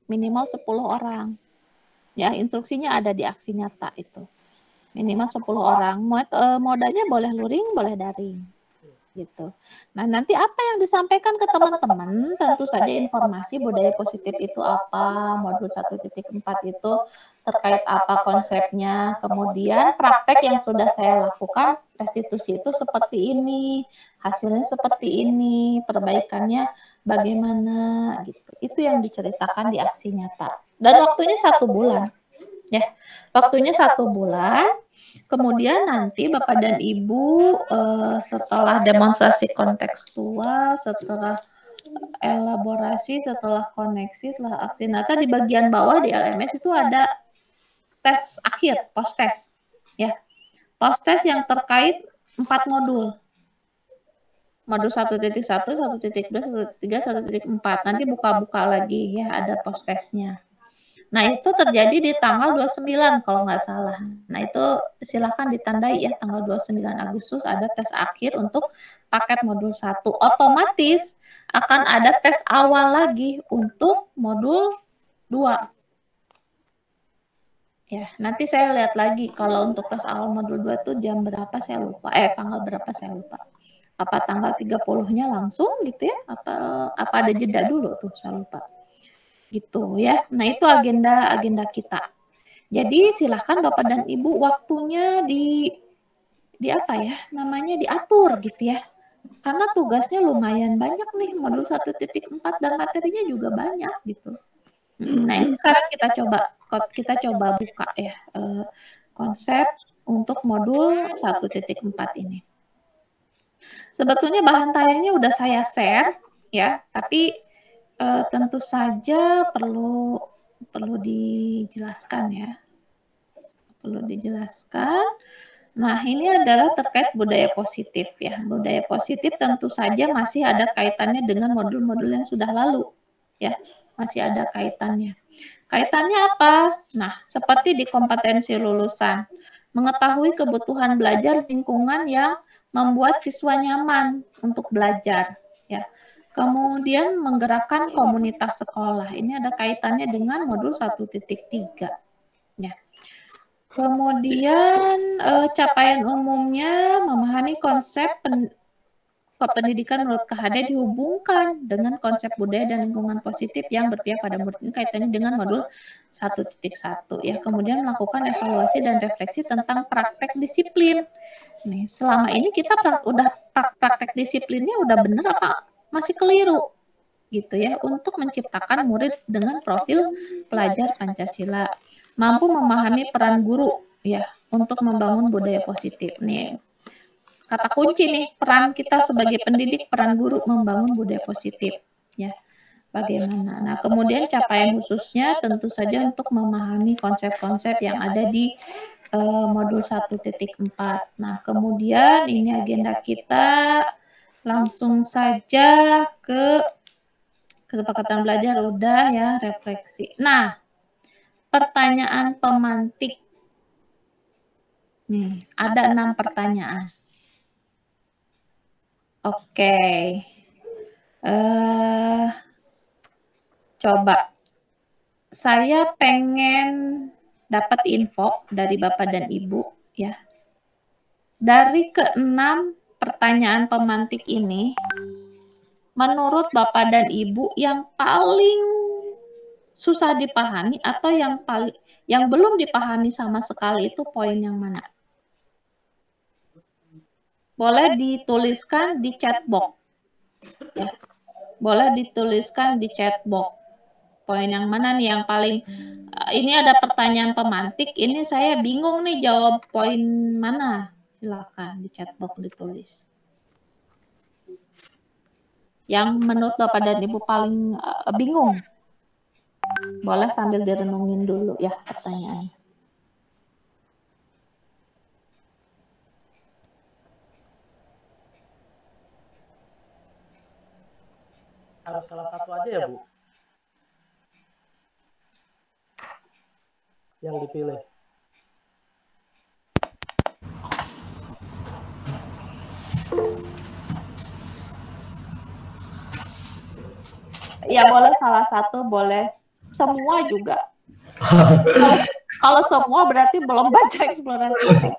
minimal 10 orang. Ya, instruksinya ada di aksi nyata itu. Minimal 10 orang. Modanya boleh luring, boleh daring. Gitu. Nah, nanti apa yang disampaikan ke teman-teman, tentu saja informasi budaya positif itu apa, modul 1.4 itu terkait apa konsepnya, kemudian praktek yang sudah saya lakukan, restitusi itu seperti ini, hasilnya seperti ini, perbaikannya bagaimana, gitu. Itu yang diceritakan di aksi nyata. Dan waktunya 1 bulan. Ya, waktunya 1 bulan. Kemudian nanti Bapak dan Ibu setelah demonstrasi kontekstual, setelah elaborasi, setelah koneksi, setelah aksi nyata, di bagian bawah di LMS itu ada tes akhir, post test. Ya, post test yang terkait 4 modul. Modul 1.1, 1.2, 1.3, 1.4. Nanti buka-buka lagi ya, ada post testnya. Nah, itu terjadi di tanggal 29 kalau nggak salah. Nah, itu silakan ditandai ya, tanggal 29 Agustus ada tes akhir untuk paket modul 1. Otomatis akan ada tes awal lagi untuk modul 2. Ya, nanti saya lihat lagi kalau untuk tes awal modul 2 itu jam berapa saya lupa. Tanggal berapa saya lupa. Apa tanggal 30-nya langsung gitu ya? Apa ada jeda dulu tuh, saya lupa. Gitu ya. Nah, itu agenda kita. Jadi silahkan Bapak dan Ibu waktunya di apa ya namanya diatur gitu ya. Karena tugasnya lumayan banyak nih, modul 1.4 dan materinya juga banyak gitu. Nah, ini sekarang kita coba buka ya konsep untuk modul 1.4 ini. Sebetulnya bahan tayangnya udah saya share ya, tapi tentu saja perlu dijelaskan ya. Perlu dijelaskan. Nah, ini adalah terkait budaya positif ya. Budaya positif tentu saja masih ada kaitannya dengan modul-modul yang sudah lalu ya. Masih ada kaitannya. Kaitannya apa? Nah, seperti di kompetensi lulusan, mengetahui kebutuhan belajar lingkungan yang membuat siswa nyaman untuk belajar ya. Kemudian menggerakkan komunitas sekolah. Ini ada kaitannya dengan modul 1.3 ya. Kemudian capaian umumnya memahami konsep pendidikan menurut KHD dihubungkan dengan konsep budaya dan lingkungan positif yang berpihak pada murid. Ini kaitannya dengan modul 1.1 ya. Kemudian melakukan evaluasi dan refleksi tentang praktek disiplin. Nih, selama ini kita udah praktek disiplinnya udah bener apa masih keliru gitu ya, untuk menciptakan murid dengan profil pelajar Pancasila, mampu memahami peran guru ya untuk membangun budaya positif. Nih, kata kunci nih, peran kita sebagai pendidik, peran guru membangun budaya positif ya. Bagaimana? Nah, kemudian capaian khususnya tentu saja untuk memahami konsep-konsep yang ada di modul 1.4. Nah, kemudian ini agenda kita, langsung saja ke kesepakatan belajar udah ya, refleksi. Nah, pertanyaan pemantik. Nih, ada 6 pertanyaan. Oke. Coba. Saya pengen dapat info dari Bapak dan Ibu ya. Dari ke-6 pertanyaan pemantik ini, menurut Bapak dan Ibu yang paling susah dipahami atau yang belum dipahami sama sekali itu poin yang mana? Boleh dituliskan di chat box. Ya. Boleh dituliskan di chat box. Poin yang mana nih yang paling ini ada pertanyaan pemantik, ini saya bingung nih jawab poin mana. Silakan di chat box ditulis. Yang menurut Bapak dan Ibu paling bingung. Boleh sambil direnungin dulu ya pertanyaannya. Harus salah satu aja ya, Bu? Yang dipilih. Ya boleh salah satu, boleh semua juga. Kalau semua berarti belum baca eksplorasi teks.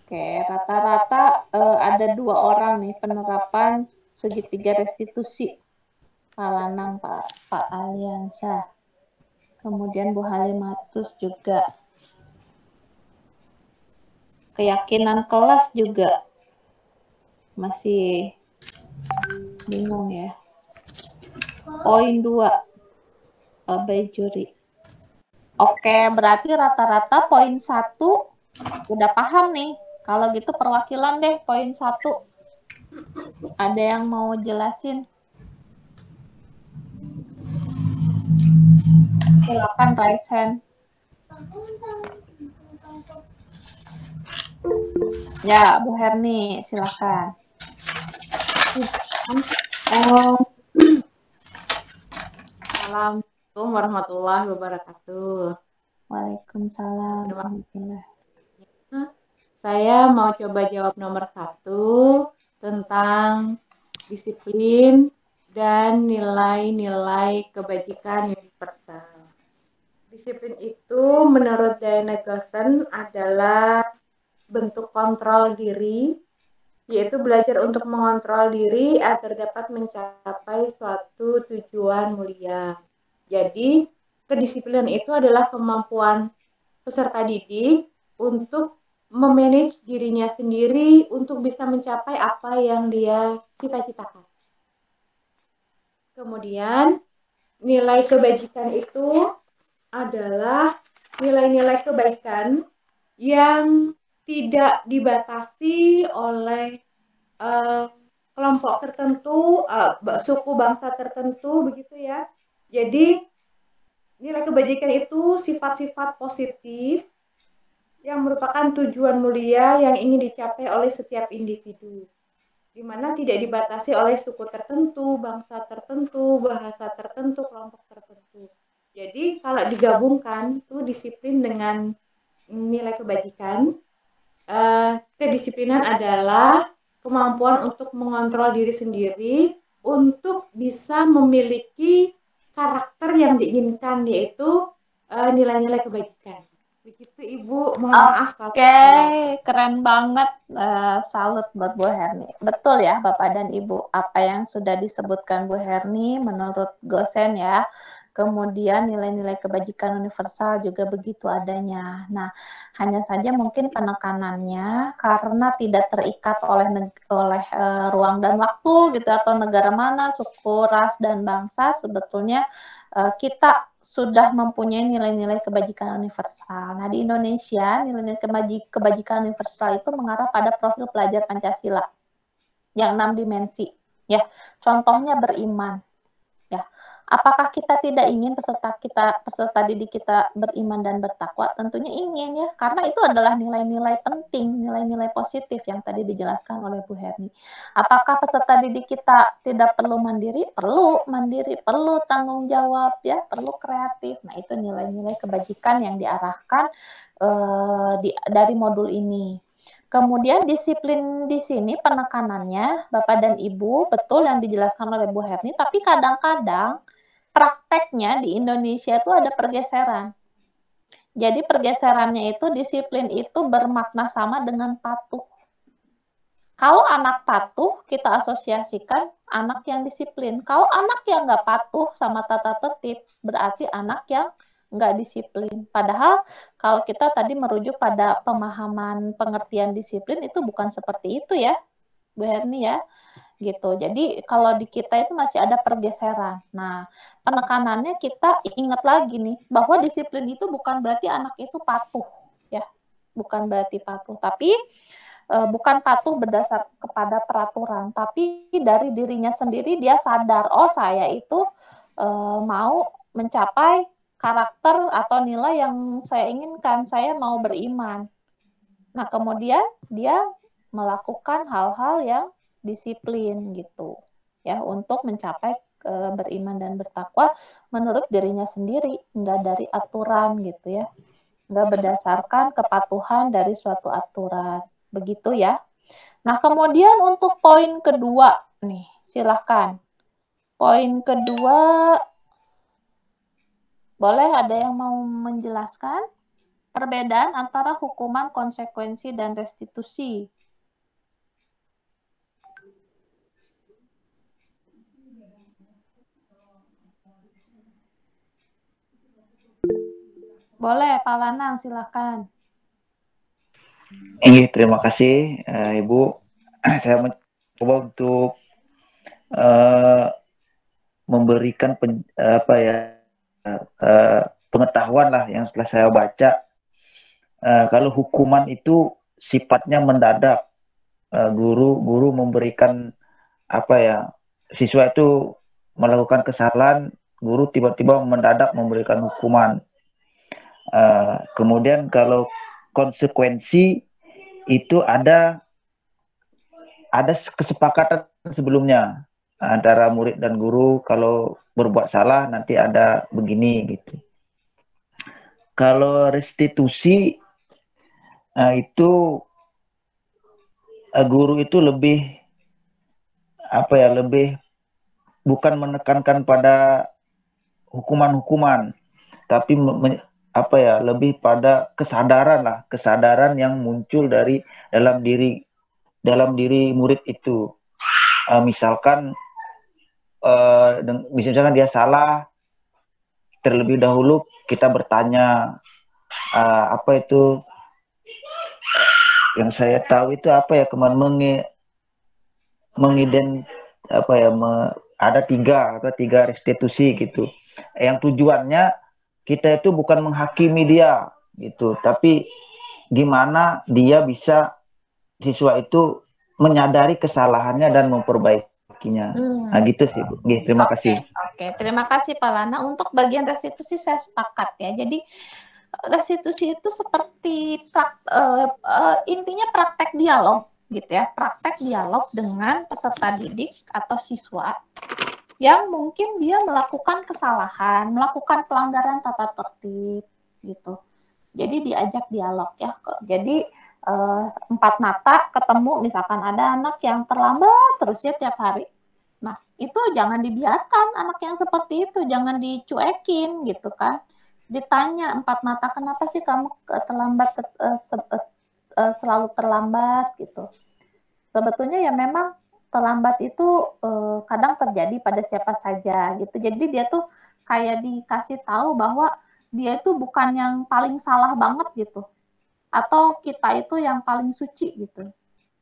Oke, rata-rata ada 2 orang nih penerapan segitiga restitusi. Pak Lanang, Pak Aliansa. Kemudian Bu Halimatus juga. Keyakinan kelas juga masih bingung ya. Poin 2, abai juri. Oke, berarti rata-rata poin 1 udah paham nih. Kalau gitu perwakilan deh poin 1. Ada yang mau jelasin? Silakan raise hand. Ya, Bu Herni, silakan. Assalamualaikum warahmatullahi wabarakatuh. Waalaikumsalam warahmatullahi. Saya mau coba jawab nomor 1 tentang disiplin dan nilai-nilai kebajikan universal. Disiplin itu menurut Diana Gosson adalah bentuk kontrol diri, yaitu belajar untuk mengontrol diri agar dapat mencapai suatu tujuan mulia. Jadi, kedisiplinan itu adalah kemampuan peserta didik untuk memanage dirinya sendiri untuk bisa mencapai apa yang dia cita-citakan. Kemudian, nilai kebajikan itu adalah nilai-nilai kebaikan yang tidak dibatasi oleh kelompok tertentu, suku bangsa tertentu, begitu ya. Jadi, nilai kebajikan itu sifat-sifat positif yang merupakan tujuan mulia yang ingin dicapai oleh setiap individu, di mana tidak dibatasi oleh suku tertentu, bangsa tertentu, bahasa tertentu, kelompok tertentu. Jadi kalau digabungkan tuh disiplin dengan nilai kebajikan, kedisiplinan adalah kemampuan untuk mengontrol diri sendiri untuk bisa memiliki karakter yang diinginkan, yaitu nilai-nilai kebajikan. Begitu Ibu, mohon maaf kalau keren banget. Salut buat Bu Herni. Betul ya Bapak dan Ibu, apa yang sudah disebutkan Bu Herni menurut Gosson ya. Kemudian nilai-nilai kebajikan universal juga begitu adanya. Nah, hanya saja mungkin penekanannya karena tidak terikat oleh ruang dan waktu gitu, atau negara mana, suku, ras, dan bangsa, sebetulnya kita sudah mempunyai nilai-nilai kebajikan universal. Nah, di Indonesia, nilai-nilai kebajikan universal itu mengarah pada profil pelajar Pancasila yang 6 dimensi. Ya, contohnya beriman. Ya, apakah kita tidak ingin peserta didik kita beriman dan bertakwa? Tentunya ingin ya, karena itu adalah nilai-nilai penting, nilai-nilai positif yang tadi dijelaskan oleh Bu Herni. Apakah peserta didik kita tidak perlu mandiri? Perlu mandiri, perlu tanggung jawab ya, perlu kreatif. Nah, itu nilai-nilai kebajikan yang diarahkan dari modul ini. Kemudian disiplin di sini penekanannya Bapak dan Ibu, betul yang dijelaskan oleh Bu Herni, tapi kadang-kadang prakteknya di Indonesia itu ada pergeseran. Jadi pergeserannya itu disiplin itu bermakna sama dengan patuh. Kalau anak patuh kita asosiasikan anak yang disiplin. Kalau anak yang nggak patuh sama tata tertib berarti anak yang nggak disiplin. Padahal kalau kita tadi merujuk pada pemahaman pengertian disiplin itu bukan seperti itu ya, Bu Herni ya, gitu. Jadi kalau di kita itu masih ada pergeseran. Nah, penekanannya kita ingat lagi nih bahwa disiplin itu bukan berarti anak itu patuh, ya. bukan berarti patuh, tapi bukan patuh berdasar kepada peraturan, tapi dari dirinya sendiri dia sadar, oh saya itu mau mencapai karakter atau nilai yang saya inginkan, saya mau beriman. Nah, kemudian dia melakukan hal-hal yang disiplin gitu, ya, untuk mencapai beriman dan bertakwa menurut dirinya sendiri, enggak dari aturan gitu ya, enggak berdasarkan kepatuhan dari suatu aturan, begitu ya. Nah, kemudian untuk poin kedua nih, silahkan. Poin kedua, boleh ada yang mau menjelaskan perbedaan antara hukuman, konsekuensi, dan restitusi? Boleh, Pak Lanang, silahkan. Terima kasih Ibu. Saya mencoba untuk memberikan pengetahuan lah yang setelah saya baca. Kalau hukuman itu sifatnya mendadak, guru memberikan siswa itu melakukan kesalahan, guru tiba-tiba mendadak memberikan hukuman. Kemudian kalau konsekuensi itu ada kesepakatan sebelumnya antara murid dan guru, kalau berbuat salah nanti ada begini gitu. Kalau restitusi itu guru itu lebih lebih bukan menekankan pada hukuman-hukuman, tapi lebih pada kesadaran yang muncul dari dalam diri murid itu. Misalkan dia salah, terlebih dahulu kita bertanya yang saya tahu itu ada tiga restitusi gitu, yang tujuannya kita itu bukan menghakimi dia gitu, tapi gimana dia bisa, siswa itu menyadari kesalahannya dan memperbaikinya. Nah gitu sih Bu. Terima kasih. Oke, terima kasih Pak Lana. Untuk bagian restitusi saya sepakat ya. Jadi restitusi itu seperti intinya praktek dialog gitu ya, praktek dialog dengan peserta didik atau siswa yang mungkin dia melakukan kesalahan, melakukan pelanggaran tata tertib gitu. Jadi diajak dialog ya. Jadi empat mata ketemu, misalkan ada anak yang terlambat terus ya tiap hari. Nah, itu jangan dibiarkan anak yang seperti itu, jangan dicuekin gitu kan. Ditanya empat mata, kenapa sih kamu terlambat, selalu terlambat gitu. Sebetulnya ya memang terlambat itu kadang terjadi pada siapa saja gitu. Jadi dia tuh kayak dikasih tahu bahwa dia itu bukan yang paling salah banget gitu, atau kita itu yang paling suci gitu.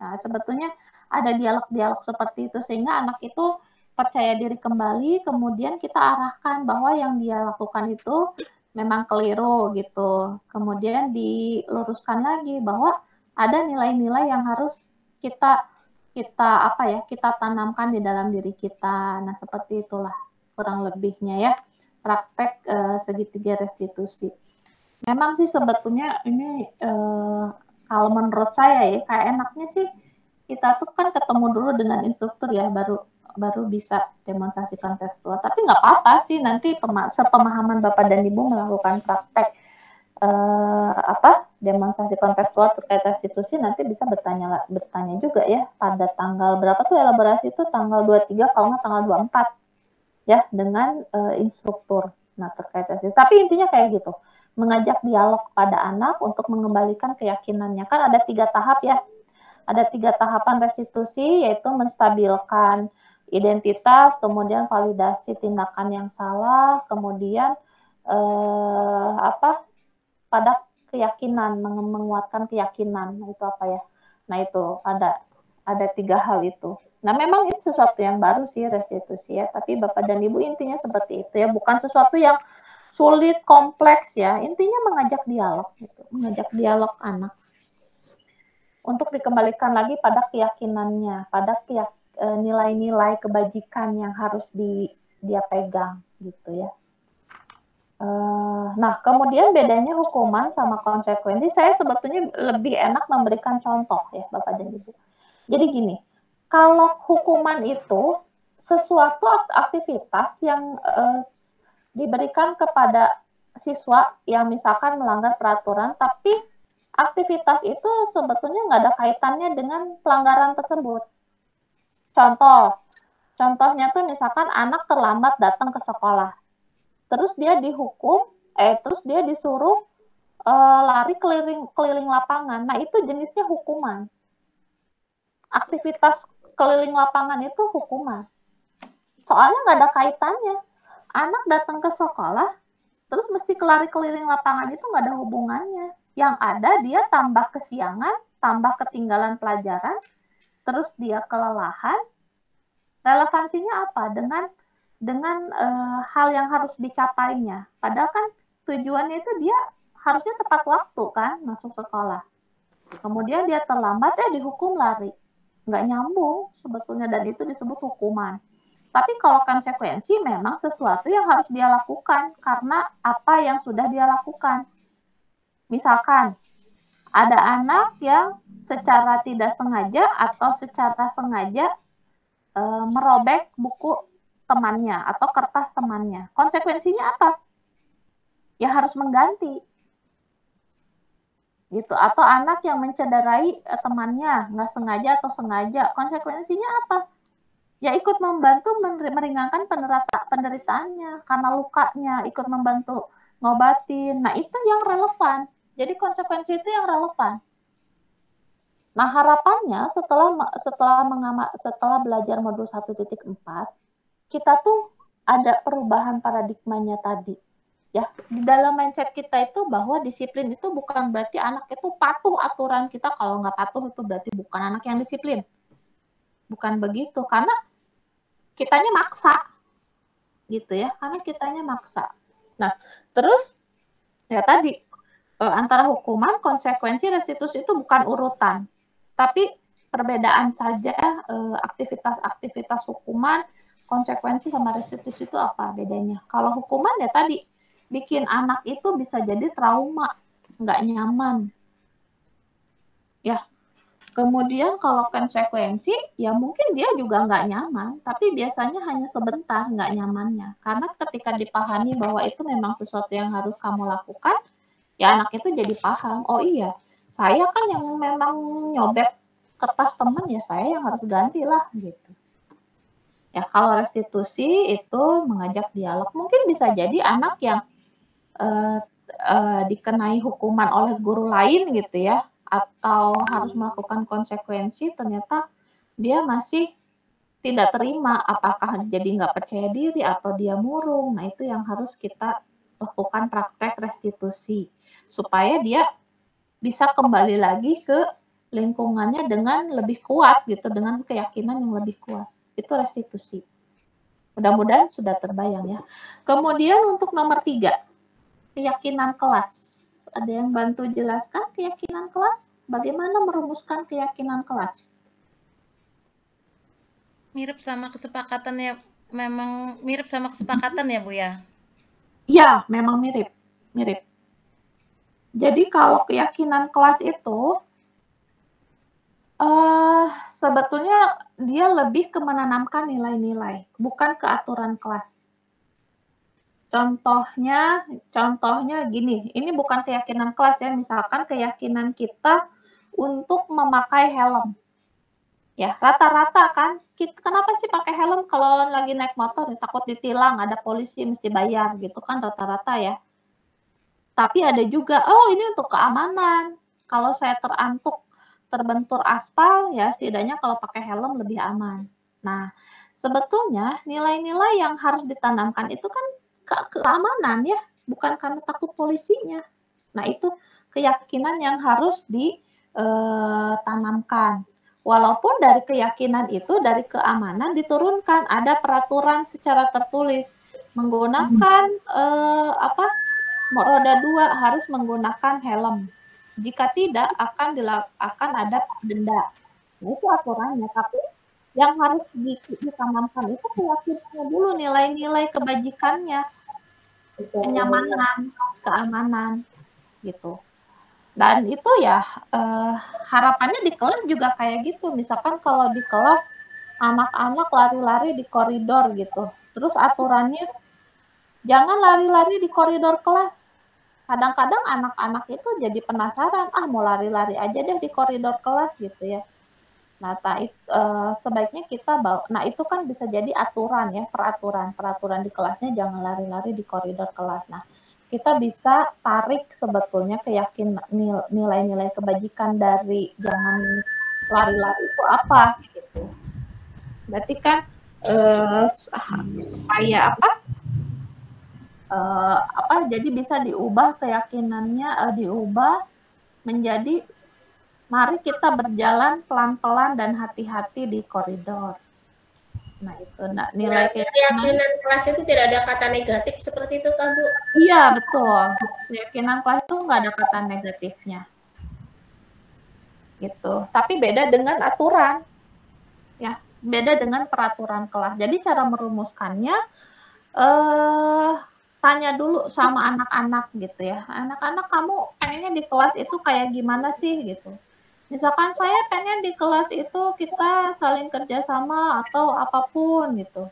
Nah, sebetulnya ada dialog-dialog seperti itu sehingga anak itu percaya diri kembali, kemudian kita arahkan bahwa yang dia lakukan itu memang keliru gitu. Kemudian diluruskan lagi bahwa ada nilai-nilai yang harus kita tanamkan di dalam diri kita. Nah, seperti itulah kurang lebihnya ya praktek segitiga restitusi. Memang sih sebetulnya ini kalau menurut saya ya kayak enaknya sih kita tuh kan ketemu dulu dengan instruktur ya, baru bisa demonstrasi kontekstual. Tapi nggak apa-apa sih nanti sepemahaman Bapak dan Ibu melakukan praktek demonstrasi kontekstual terkait restitusi, nanti bisa bertanya juga ya pada tanggal berapa tuh elaborasi itu, tanggal 23 kalau nggak tanggal 24 ya dengan instruktur. Nah, terkait restitusi. Tapi intinya kayak gitu, mengajak dialog pada anak untuk mengembalikan keyakinannya. Kan ada 3 tahap ya. Ada 3 tahapan restitusi, yaitu menstabilkan identitas, kemudian validasi tindakan yang salah, kemudian pada keyakinan, menguatkan keyakinan. Nah, itu apa ya? Nah, itu ada 3 hal itu. Nah, memang itu sesuatu yang baru sih restitusi ya, tapi Bapak dan Ibu intinya seperti itu ya, bukan sesuatu yang sulit, kompleks ya. Intinya mengajak dialog gitu, mengajak dialog anak untuk dikembalikan lagi pada keyakinannya, pada nilai-nilai kebajikan yang harus dia pegang gitu ya. Nah, kemudian bedanya hukuman sama konsekuensi, saya sebetulnya lebih enak memberikan contoh ya Bapak dan Ibu. Jadi gini, kalau hukuman itu sesuatu aktivitas yang diberikan kepada siswa yang misalkan melanggar peraturan, tapi aktivitas itu sebetulnya nggak ada kaitannya dengan pelanggaran tersebut. Contohnya tuh misalkan anak terlambat datang ke sekolah, terus dia dihukum, terus dia disuruh lari keliling lapangan. Nah itu jenisnya hukuman. Aktivitas keliling lapangan itu hukuman. Soalnya nggak ada kaitannya. Anak datang ke sekolah, terus mesti lari keliling lapangan itu nggak ada hubungannya. Yang ada dia tambah kesiangan, tambah ketinggalan pelajaran, terus dia kelelahan. Relevansinya apa dengan hal yang harus dicapainya? Padahal kan tujuannya itu dia harusnya tepat waktu kan masuk sekolah. Kemudian dia terlambat dihukum lari. Nggak nyambung sebetulnya, dan itu disebut hukuman. Tapi kalau konsekuensi memang sesuatu yang harus dia lakukan karena apa yang sudah dia lakukan. Misalkan ada anak yang secara tidak sengaja atau secara sengaja merobek buku temannya atau kertas temannya. Konsekuensinya apa? Ya harus mengganti. Gitu. Atau anak yang mencederai temannya, nggak sengaja atau sengaja. Konsekuensinya apa? Ya ikut membantu meringankan penderitaannya karena lukanya, ikut membantu ngobatin. Nah, itu yang relevan. Jadi konsekuensi itu yang relevan. Nah, harapannya setelah belajar modul 1.4, kita tuh ada perubahan paradigmanya tadi. Ya, di dalam mindset kita itu bahwa disiplin itu bukan berarti anak itu patuh aturan kita. Kalau nggak patuh itu berarti bukan anak yang disiplin. Bukan begitu, karena kitanya maksa. Gitu ya, karena kitanya maksa. Nah, terus ya tadi antara hukuman, konsekuensi, restitusi itu bukan urutan. Tapi perbedaan saja aktivitas hukuman, konsekuensi sama restitusi itu apa bedanya? Kalau hukuman ya tadi bikin anak itu bisa jadi trauma, nggak nyaman. Ya, kemudian kalau konsekuensi ya mungkin dia juga nggak nyaman, tapi biasanya hanya sebentar nggak nyamannya. Karena ketika dipahami bahwa itu memang sesuatu yang harus kamu lakukan, ya anak itu jadi paham, oh iya, saya kan yang memang nyobek kertas teman, ya saya yang harus gantilah gitu. Ya kalau restitusi itu mengajak dialog, mungkin bisa jadi anak yang dikenai hukuman oleh guru lain gitu ya, atau harus melakukan konsekuensi, ternyata dia masih tidak terima, apakah jadi nggak percaya diri atau dia murung. Nah itu yang harus kita lakukan praktek restitusi supaya dia bisa kembali lagi ke lingkungannya dengan lebih kuat gitu, dengan keyakinan yang lebih kuat. Itu restitusi. Mudah-mudahan sudah terbayang ya. Kemudian untuk nomor 3, keyakinan kelas. Ada yang bantu jelaskan keyakinan kelas? Bagaimana merumuskan keyakinan kelas? Mirip sama kesepakatan ya, memang mirip sama kesepakatan ya Bu ya? Ya, memang mirip. Jadi kalau keyakinan kelas itu sebetulnya dia lebih ke menanamkan nilai-nilai, bukan ke aturan kelas. Contohnya gini, ini bukan keyakinan kelas ya, misalkan keyakinan kita untuk memakai helm. Ya, rata-rata kan, kenapa sih pakai helm kalau lagi naik motor? Ya, takut ditilang, ada polisi mesti bayar gitu kan rata-rata ya. Tapi ada juga, oh ini untuk keamanan. Kalau saya terbentur aspal, ya setidaknya kalau pakai helm lebih aman. Nah, sebetulnya nilai-nilai yang harus ditanamkan itu kan keamanan ya, bukan karena takut polisinya. Nah, itu keyakinan yang harus ditanamkan. Walaupun dari keyakinan itu, dari keamanan diturunkan, ada peraturan secara tertulis. menggunakan roda 2 harus menggunakan helm. Jika tidak akan ada denda. Nah, itu aturannya. Tapi yang harus ditanamkan itu keyakinannya dulu, nilai-nilai kebajikannya, kenyamanan, keamanan, gitu. Dan itu ya harapannya di kelas juga kayak gitu. Misalkan kalau di kelas anak-anak lari-lari di koridor gitu, terus aturannya jangan lari-lari di koridor kelas. Kadang-kadang anak-anak itu jadi penasaran, mau lari-lari aja deh di koridor kelas gitu ya. Nah, sebaiknya kita bawa. Nah, itu kan bisa jadi aturan ya, peraturan di kelasnya jangan lari-lari di koridor kelas. Nah, kita bisa tarik sebetulnya keyakinan nilai-nilai kebajikan dari jangan lari-lari itu apa gitu. Berarti kan supaya jadi bisa diubah keyakinannya, diubah menjadi mari kita berjalan pelan-pelan dan hati-hati di koridor. Nah, itu nilai keyakinan kelas itu tidak ada kata negatif seperti itu kan, Bu? Iya, betul. Keyakinan kelas itu nggak ada kata negatifnya. Gitu. Tapi beda dengan aturan. Ya, beda dengan peraturan kelas. Jadi cara merumuskannya tanya dulu sama anak-anak gitu ya. Anak-anak, kamu pengennya di kelas itu kayak gimana sih gitu. Misalkan saya pengen di kelas itu kita saling kerjasama atau apapun gitu.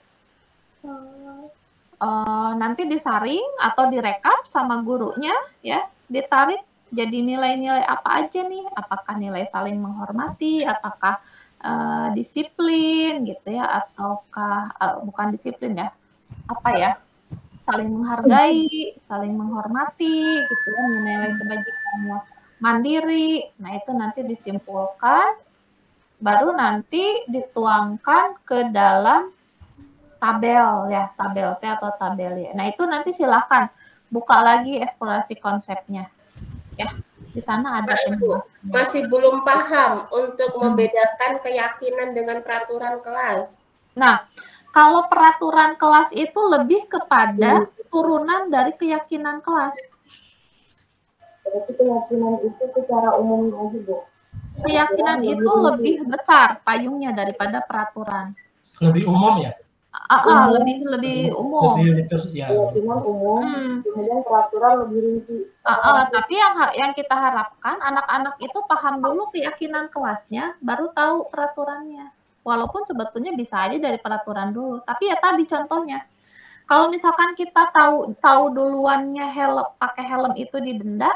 Nanti disaring atau direkap sama gurunya ya, ditarik jadi nilai-nilai apa aja nih, apakah nilai saling menghormati, apakah disiplin gitu ya, ataukah bukan disiplin ya, saling menghargai, saling menghormati gitu ya, nilai kebajikannya, mandiri. Nah, itu nanti disimpulkan, baru nanti dituangkan ke dalam tabel ya, tabel T atau tabel Y. Nah, itu nanti silakan buka lagi eksplorasi konsepnya. Ya, di sana ada masih belum paham untuk membedakan keyakinan dengan peraturan kelas. Nah, kalau peraturan kelas itu lebih kepada turunan dari keyakinan kelas. Berarti keyakinan itu secara umum aja, Bu. Keyakinan itu lebih besar payungnya daripada peraturan. Lebih umum ya? Lebih umum. Keyakinan umum, kemudian peraturan lebih rinci. Tapi yang kita harapkan anak-anak itu paham dulu keyakinan kelasnya, baru tahu peraturannya. Walaupun sebetulnya bisa aja dari peraturan dulu. Tapi ya tadi contohnya, kalau misalkan kita tahu duluannya pakai helm itu didenda,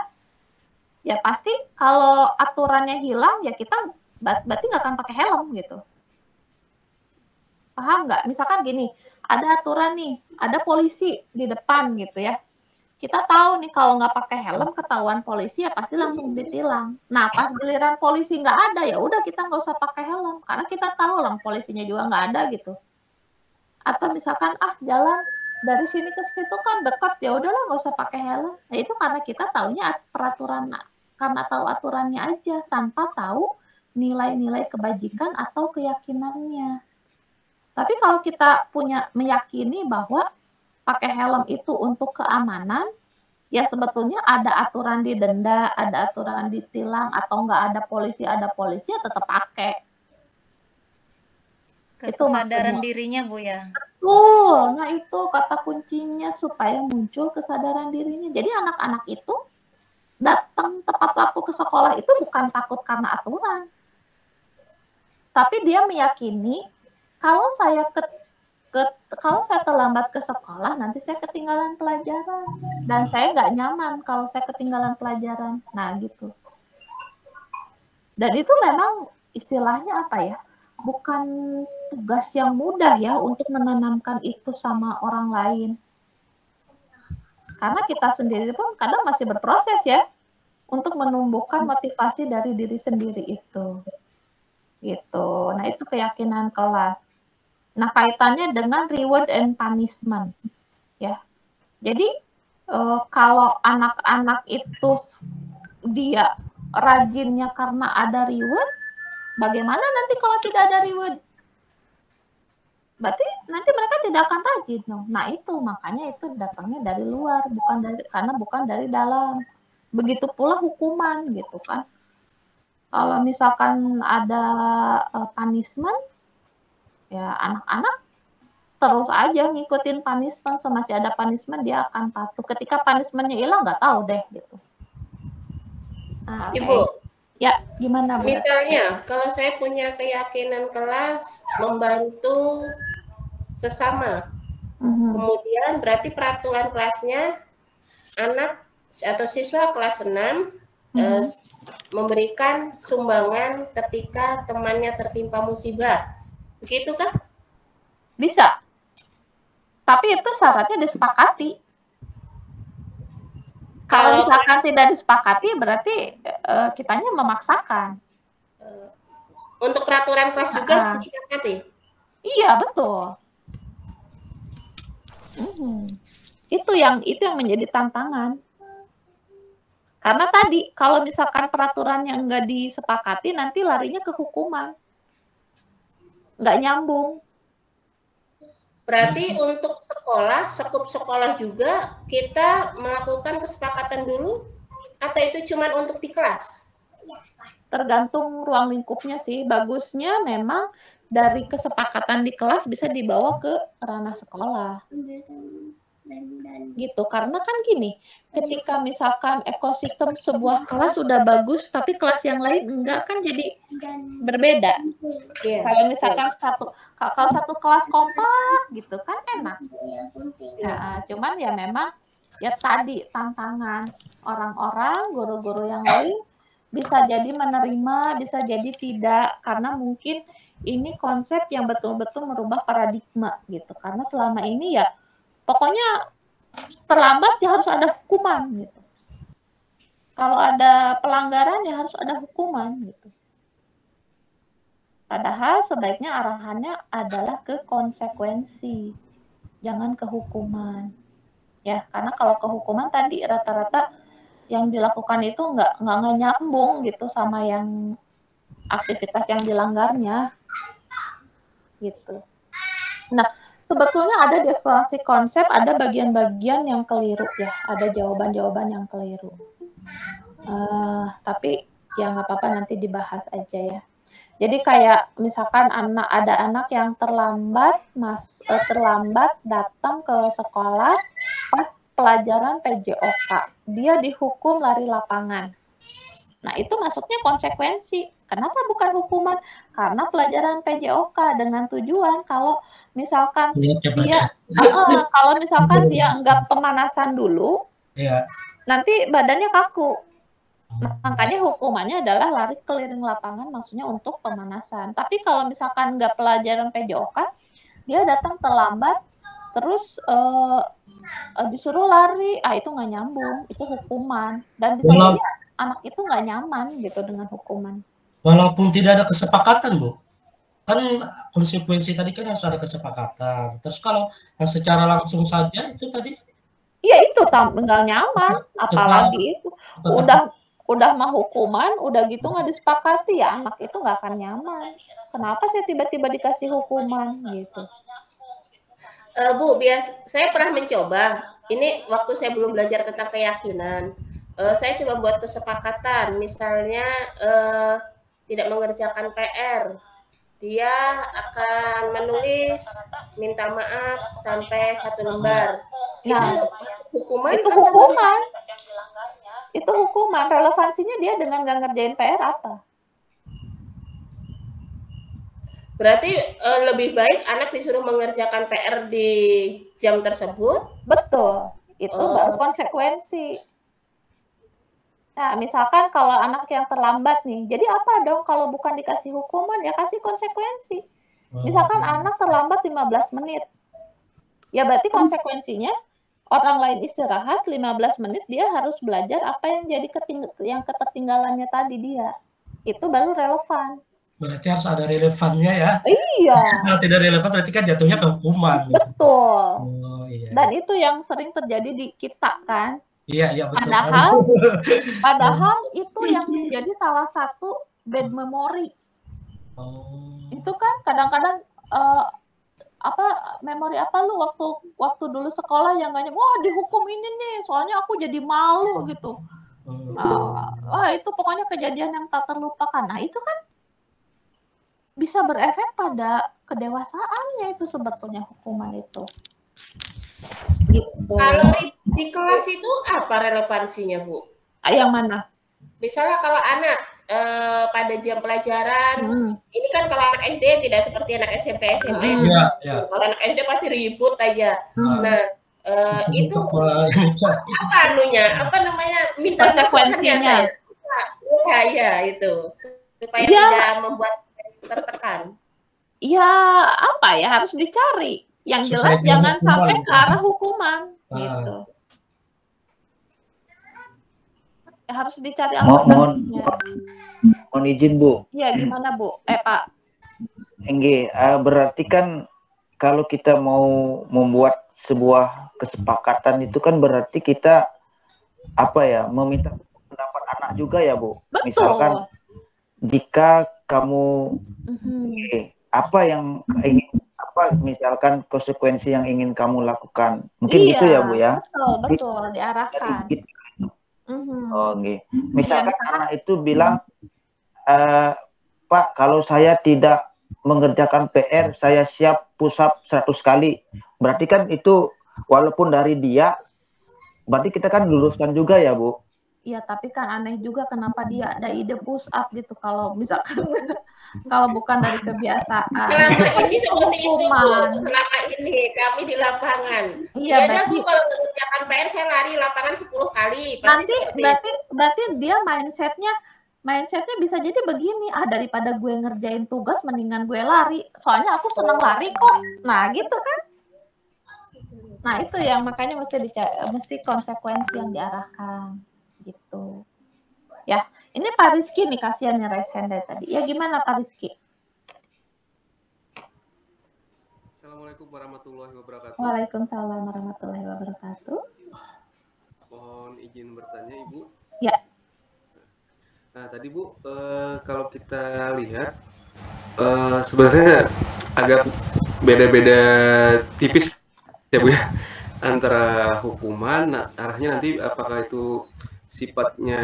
ya pasti kalau aturannya hilang ya kita berarti nggak akan pakai helm gitu. Paham nggak? Misalkan gini, ada aturan nih, ada polisi di depan gitu ya. Kita tahu nih kalau nggak pakai helm ketahuan polisi ya pasti langsung ditilang. Nah, pas giliran polisi nggak ada ya udah kita nggak usah pakai helm karena kita tahu lah polisinya juga nggak ada gitu. Atau misalkan jalan dari sini ke situ kan dekat ya udahlah nggak usah pakai helm. Nah, itu karena kita taunya peraturan, karena tahu aturannya aja tanpa tahu nilai-nilai kebajikan atau keyakinannya. Tapi kalau kita meyakini bahwa pakai helm itu untuk keamanan, ya sebetulnya ada aturan didenda, ada aturan ditilang, atau nggak ada polisi ya tetap pakai. Kesadaran dirinya, Bu ya. Betul, nah itu kata kuncinya supaya muncul kesadaran dirinya. Jadi anak-anak itu datang tepat waktu ke sekolah itu bukan takut karena aturan, tapi dia meyakini kalau saya terlambat ke sekolah, nanti saya ketinggalan pelajaran. Dan saya nggak nyaman kalau saya ketinggalan pelajaran. Nah, gitu. Dan itu memang istilahnya bukan tugas yang mudah ya untuk menanamkan itu sama orang lain. Karena kita sendiri pun kadang masih berproses ya untuk menumbuhkan motivasi dari diri sendiri itu. Gitu. Nah, itu keyakinan kelas. Nah, kaitannya dengan reward and punishment, ya. Jadi, kalau anak-anak itu dia rajinnya karena ada reward, bagaimana nanti kalau tidak ada reward? berarti nanti mereka tidak akan rajin dong. Nah itu makanya itu datangnya dari luar, bukan dari dalam. Begitu pula hukuman gitu kan. Kalau misalkan ada punishment, ya anak-anak terus aja ngikutin punishment, semasih ada punishment dia akan patuh. Ketika punishmentnya hilang nggak tahu deh gitu. Nah, Ibu, ya gimana Bu? misalnya kalau saya punya keyakinan kelas membantu sesama, kemudian berarti peraturan kelasnya anak atau siswa kelas 6 memberikan sumbangan ketika temannya tertimpa musibah, begitu kah? Bisa. Tapi itu syaratnya disepakati. Kalau misalkan tidak disepakati, berarti kitanya memaksakan. Untuk peraturan kelas juga disepakati? Iya, betul. Itu yang menjadi tantangan. Karena tadi, kalau misalkan peraturannya enggak disepakati, nanti larinya ke hukuman. Nggak nyambung. Berarti untuk sekolah, sekup sekolah juga kita melakukan kesepakatan dulu, atau itu cuma untuk di kelas? Tergantung ruang lingkupnya sih. Bagusnya memang dari kesepakatan di kelas bisa dibawa ke ranah sekolah. Gitu, karena kan gini, ketika misalkan ekosistem sebuah kelas udah bagus, tapi kelas yang lain enggak, kan jadi berbeda. Kalau misalkan satu kelas kompak gitu kan enak. Nah, cuman ya memang ya tadi tantangan orang-orang, guru-guru yang lain bisa jadi menerima, bisa jadi tidak, karena mungkin ini konsep yang betul-betul merubah paradigma gitu. Karena selama ini ya pokoknya terlambat ya harus ada hukuman gitu. Kalau ada pelanggaran ya harus ada hukuman gitu. Padahal sebaiknya arahannya adalah ke konsekuensi, jangan ke hukuman. Ya, karena kalau ke hukuman tadi rata-rata yang dilakukan itu nggak nyambung gitu sama yang aktivitas yang dilanggarnya gitu. Nah, sebetulnya ada di eksplorasi konsep, ada bagian-bagian yang keliru ya, ada jawaban-jawaban yang keliru. Tapi ya nggak apa-apa, nanti dibahas aja ya. Jadi kayak misalkan ada anak yang terlambat datang ke sekolah pas pelajaran PJOK, dia dihukum lari lapangan. Nah itu masuknya konsekuensi. Kenapa bukan hukuman? Karena pelajaran PJOK dengan tujuan kalau misalkan dia enggak pemanasan dulu, nanti badannya kaku. Makanya hukumannya adalah lari keliling lapangan, maksudnya untuk pemanasan. Tapi kalau misalkan enggak pelajaran PJOK, dia datang terlambat, terus disuruh lari, itu nggak nyambung, itu hukuman. Dan bisa jadi anak itu nggak nyaman gitu dengan hukuman. Walaupun tidak ada kesepakatan, Bu. Kan konsekuensi tadi kan harus ada kesepakatan. Terus kalau yang secara langsung saja itu tadi? Iya itu nggak nyaman, apalagi itu udah mah hukuman, udah gitu nggak disepakati ya anak itu nggak akan nyaman. Kenapa saya tiba-tiba dikasih hukuman gitu? Bu, saya pernah mencoba. Ini waktu saya belum belajar tentang keyakinan. Saya coba buat kesepakatan, misalnya tidak mengerjakan PR, dia akan menulis minta maaf sampai 1 lembar. Nah, itu hukuman? Itu hukuman. Relevansinya dia dengan nggak ngerjain PR apa? Berarti lebih baik anak disuruh mengerjakan PR di jam tersebut? Betul, itu baru konsekuensi. Nah, misalkan kalau anak yang terlambat nih, jadi apa dong kalau bukan dikasih hukuman, ya kasih konsekuensi. Misalkan anak terlambat 15 menit, ya berarti konsekuensinya orang lain istirahat 15 menit, dia harus belajar apa yang jadi ketertinggalannya tadi dia. Itu baru relevan. Berarti harus ada relevannya ya? Iya. Kalau tidak relevan berarti kan jatuhnya ke hukuman. Betul. Iya. Dan itu yang sering terjadi di kita kan. Iya betul. Padahal itu yang menjadi salah satu bad memory. Itu kan kadang-kadang memori apa lu waktu dulu sekolah yang nggak wah dihukum ini nih, soalnya aku jadi malu gitu. Itu pokoknya kejadian yang tak terlupakan. Nah itu kan bisa berefek pada kedewasaannya itu sebetulnya hukuman itu. Gitu. Kalau di kelas itu apa relevansinya, Bu? Yang mana? Misalnya kalau anak pada jam pelajaran, ini kan kalau anak SD tidak seperti anak SMP, SMA. Kalau anak SD pasti ribut aja. Nah, itu apa apa namanya, minta konsekuensinya. Ya itu supaya tidak membuat tertekan. Ya apa ya, harus dicari. Yang jelas jangan sampai ke arah hukuman gitu. Harus dicari alternatifnya. Mohon izin, Bu. Iya, gimana, Bu? Pak. Enggak, berarti kan kalau kita mau membuat sebuah kesepakatan itu kan berarti kita meminta pendapat anak juga ya, Bu. Betul. Misalkan jika kamu misalkan konsekuensi yang ingin kamu lakukan, mungkin gitu ya, Bu ya. Betul, diarahkan. Misalkan anak itu bilang, Pak, kalau saya tidak mengerjakan PR, saya siap push up 100 kali. Berarti kan itu walaupun dari dia, berarti kita kan luruskan juga ya, Bu. Iya, tapi kan aneh juga kenapa dia ada ide push up gitu kalau misalkan kalau bukan dari kebiasaan. Selama ini seperti itu, selama ini kami di lapangan. Iya, Bu, kalau mengerjakan PR saya lari lapangan 10 kali. Berarti dia mindsetnya bisa jadi begini, daripada gue ngerjain tugas mendingan gue lari, soalnya aku senang lari kok. Nah gitu kan. Nah itu yang makanya mesti konsekuensi yang diarahkan gitu ya. Ini Pak Rizky nih, kasihan yang raise hand dari tadi ya. Gimana Pak Rizky? Assalamualaikum warahmatullahi wabarakatuh. Waalaikumsalam warahmatullahi wabarakatuh. Mohon izin bertanya, Ibu. Ya. Nah tadi, Bu, kalau kita lihat sebenarnya agak beda-beda tipis ya, Bu ya, antara hukuman. Arahnya nanti apakah itu sifatnya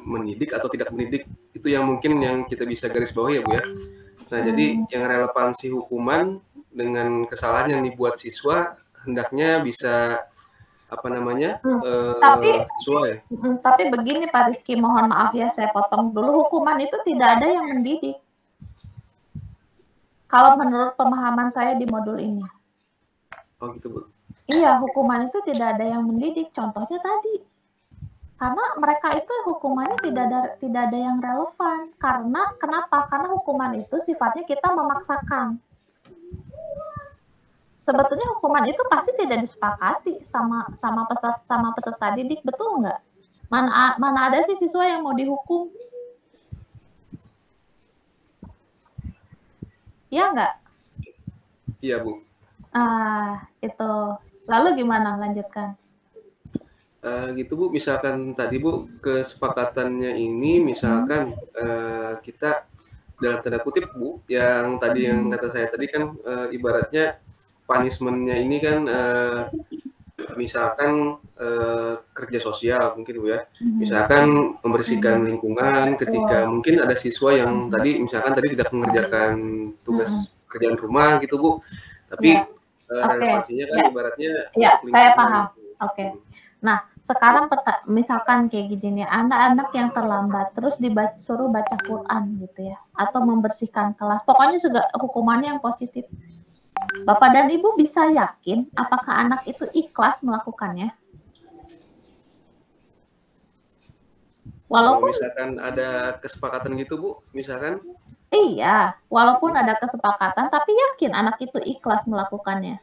mendidik atau tidak mendidik, itu yang mungkin yang kita bisa garis bawahi ya, Bu ya. Nah jadi yang relevansi hukuman dengan kesalahan yang dibuat siswa hendaknya bisa sesuai. Tapi begini Pak Rizky, mohon maaf ya saya potong dulu, hukuman itu tidak ada yang mendidik kalau menurut pemahaman saya di modul ini. Oh gitu, Bu. Iya, hukuman itu tidak ada yang mendidik. Contohnya tadi, karena mereka itu hukumannya tidak ada yang relevan. Kenapa? Karena hukuman itu sifatnya kita memaksakan. Sebetulnya hukuman itu pasti tidak disepakati sama peserta didik, betul nggak? Mana ada sih siswa yang mau dihukum? Iya nggak? Iya, Bu. Itu. Lalu gimana? Lanjutkan. Gitu, Bu. Misalkan tadi, Bu, kesepakatannya ini misalkan kita dalam tanda kutip, Bu, yang tadi yang kata saya tadi kan ibaratnya punishment-nya ini kan misalkan kerja sosial mungkin, Bu ya. Misalkan membersihkan lingkungan ketika mungkin ada siswa yang tadi misalkan tidak mengerjakan tugas kerjaan rumah gitu, Bu. Tapi relevansinya kan ibaratnya saya paham. Oke. Nah, sekarang misalkan kayak gini nih, anak-anak yang terlambat terus suruh baca Quran gitu ya, atau membersihkan kelas, pokoknya juga hukumannya yang positif. Bapak dan Ibu bisa yakin apakah anak itu ikhlas melakukannya? Walaupun misalkan ada kesepakatan gitu, Bu, misalkan? Iya, walaupun ada kesepakatan, tapi yakin anak itu ikhlas melakukannya.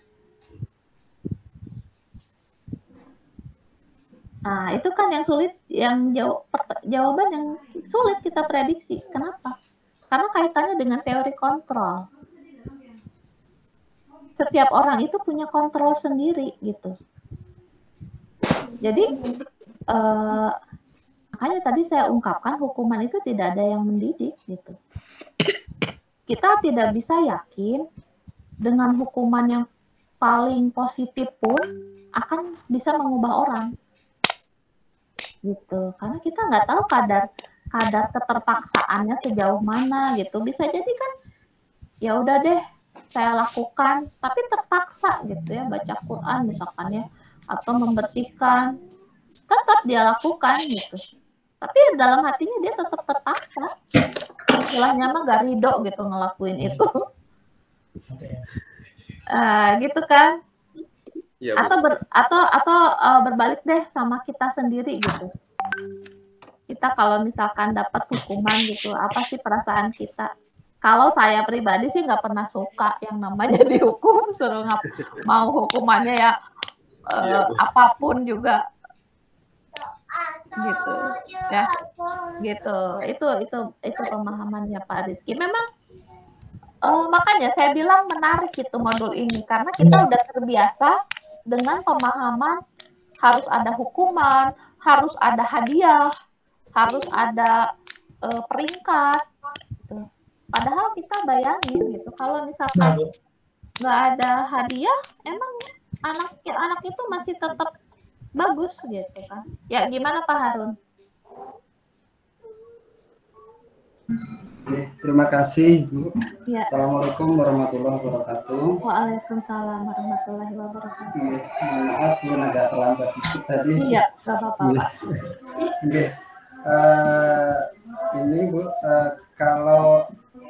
Nah, itu kan yang sulit, jawaban yang sulit kita prediksi. Kenapa? Karena kaitannya dengan teori kontrol. Setiap orang itu punya kontrol sendiri gitu. Jadi makanya tadi saya ungkapkan hukuman itu tidak ada yang mendidik gitu. Kita tidak bisa yakin dengan hukuman yang paling positif pun akan bisa mengubah orang gitu, karena kita nggak tahu kadar keterpaksaannya sejauh mana gitu. Bisa jadi kan ya udah deh saya lakukan, tapi terpaksa gitu ya, baca Quran misalkan ya, atau membersihkan, tetap dia lakukan gitu, tapi dalam hatinya dia tetap terpaksa, istilahnya mah gak ridho gitu ngelakuin itu. Gitu kan. Ya, atau berbalik deh sama kita sendiri gitu. Kita kalau misalkan dapat hukuman gitu, apa sih perasaan kita? Kalau saya pribadi sih nggak pernah suka yang namanya dihukum, suruh mau hukumannya ya apapun juga gitu ya, gitu. Itu pemahamannya Pak Rizky. Memang makanya saya bilang menarik itu modul ini, karena kita udah terbiasa dengan pemahaman harus ada hukuman, harus ada hadiah, harus ada peringkat gitu. Padahal kita bayangin gitu, kalau misalkan nggak ada hadiah, emang anak itu masih tetap bagus gitu kan. Ya gimana Pak Harun? Terima kasih Bu. Ya. Assalamualaikum warahmatullahi wabarakatuh. Waalaikumsalam warahmatullahi wabarakatuh. Maaf Bu, agak terlambat dikit tadi. Iya, nggak apa-apa. Ini Bu,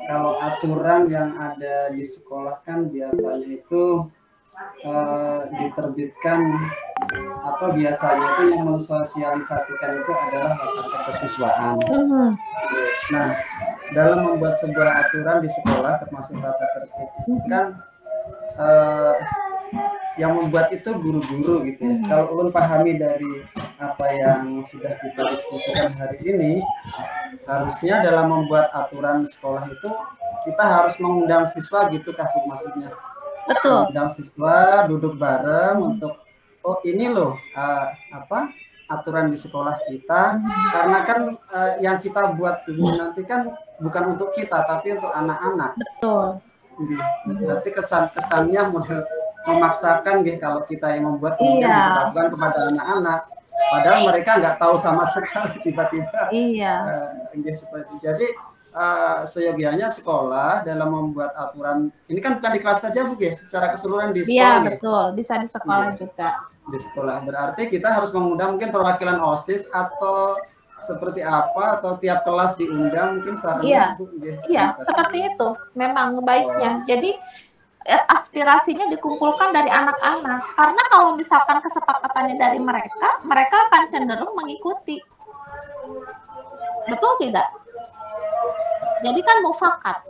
kalau aturan yang ada di sekolah kan biasanya itu diterbitkan atau biasanya itu yang mensosialisasikan itu adalah masa kesiswaan. Nah, dalam membuat sebuah aturan di sekolah termasuk tata tertib kan yang membuat itu guru-guru gitu ya. Kalau ulun pahami dari apa yang sudah kita diskusikan hari ini, harusnya dalam membuat aturan sekolah itu kita harus mengundang siswa gitu kan maksudnya. Betul. Mengundang siswa duduk bareng untuk ini loh aturan di sekolah kita, karena kan yang kita buat ini nanti kan bukan untuk kita tapi untuk anak-anak. Betul. Berarti kesannya model memaksakan gitu kalau kita yang membuat kemudian dilakukan kepada anak-anak, padahal mereka nggak tahu sama sekali tiba-tiba. Seperti itu. Jadi seyogianya sekolah dalam membuat aturan ini kan bukan di kelas saja Bu ya, secara keseluruhan di sekolah. Iya betul, bisa di sekolah juga. Di sekolah berarti kita harus mengundang mungkin perwakilan OSIS atau seperti apa, atau tiap kelas diundang mungkin sarannya. Iya, seperti itu memang baiknya. Jadi aspirasinya dikumpulkan dari anak-anak, karena kalau misalkan kesepakatannya dari mereka akan cenderung mengikuti. Betul tidak? Jadi kan mufakat,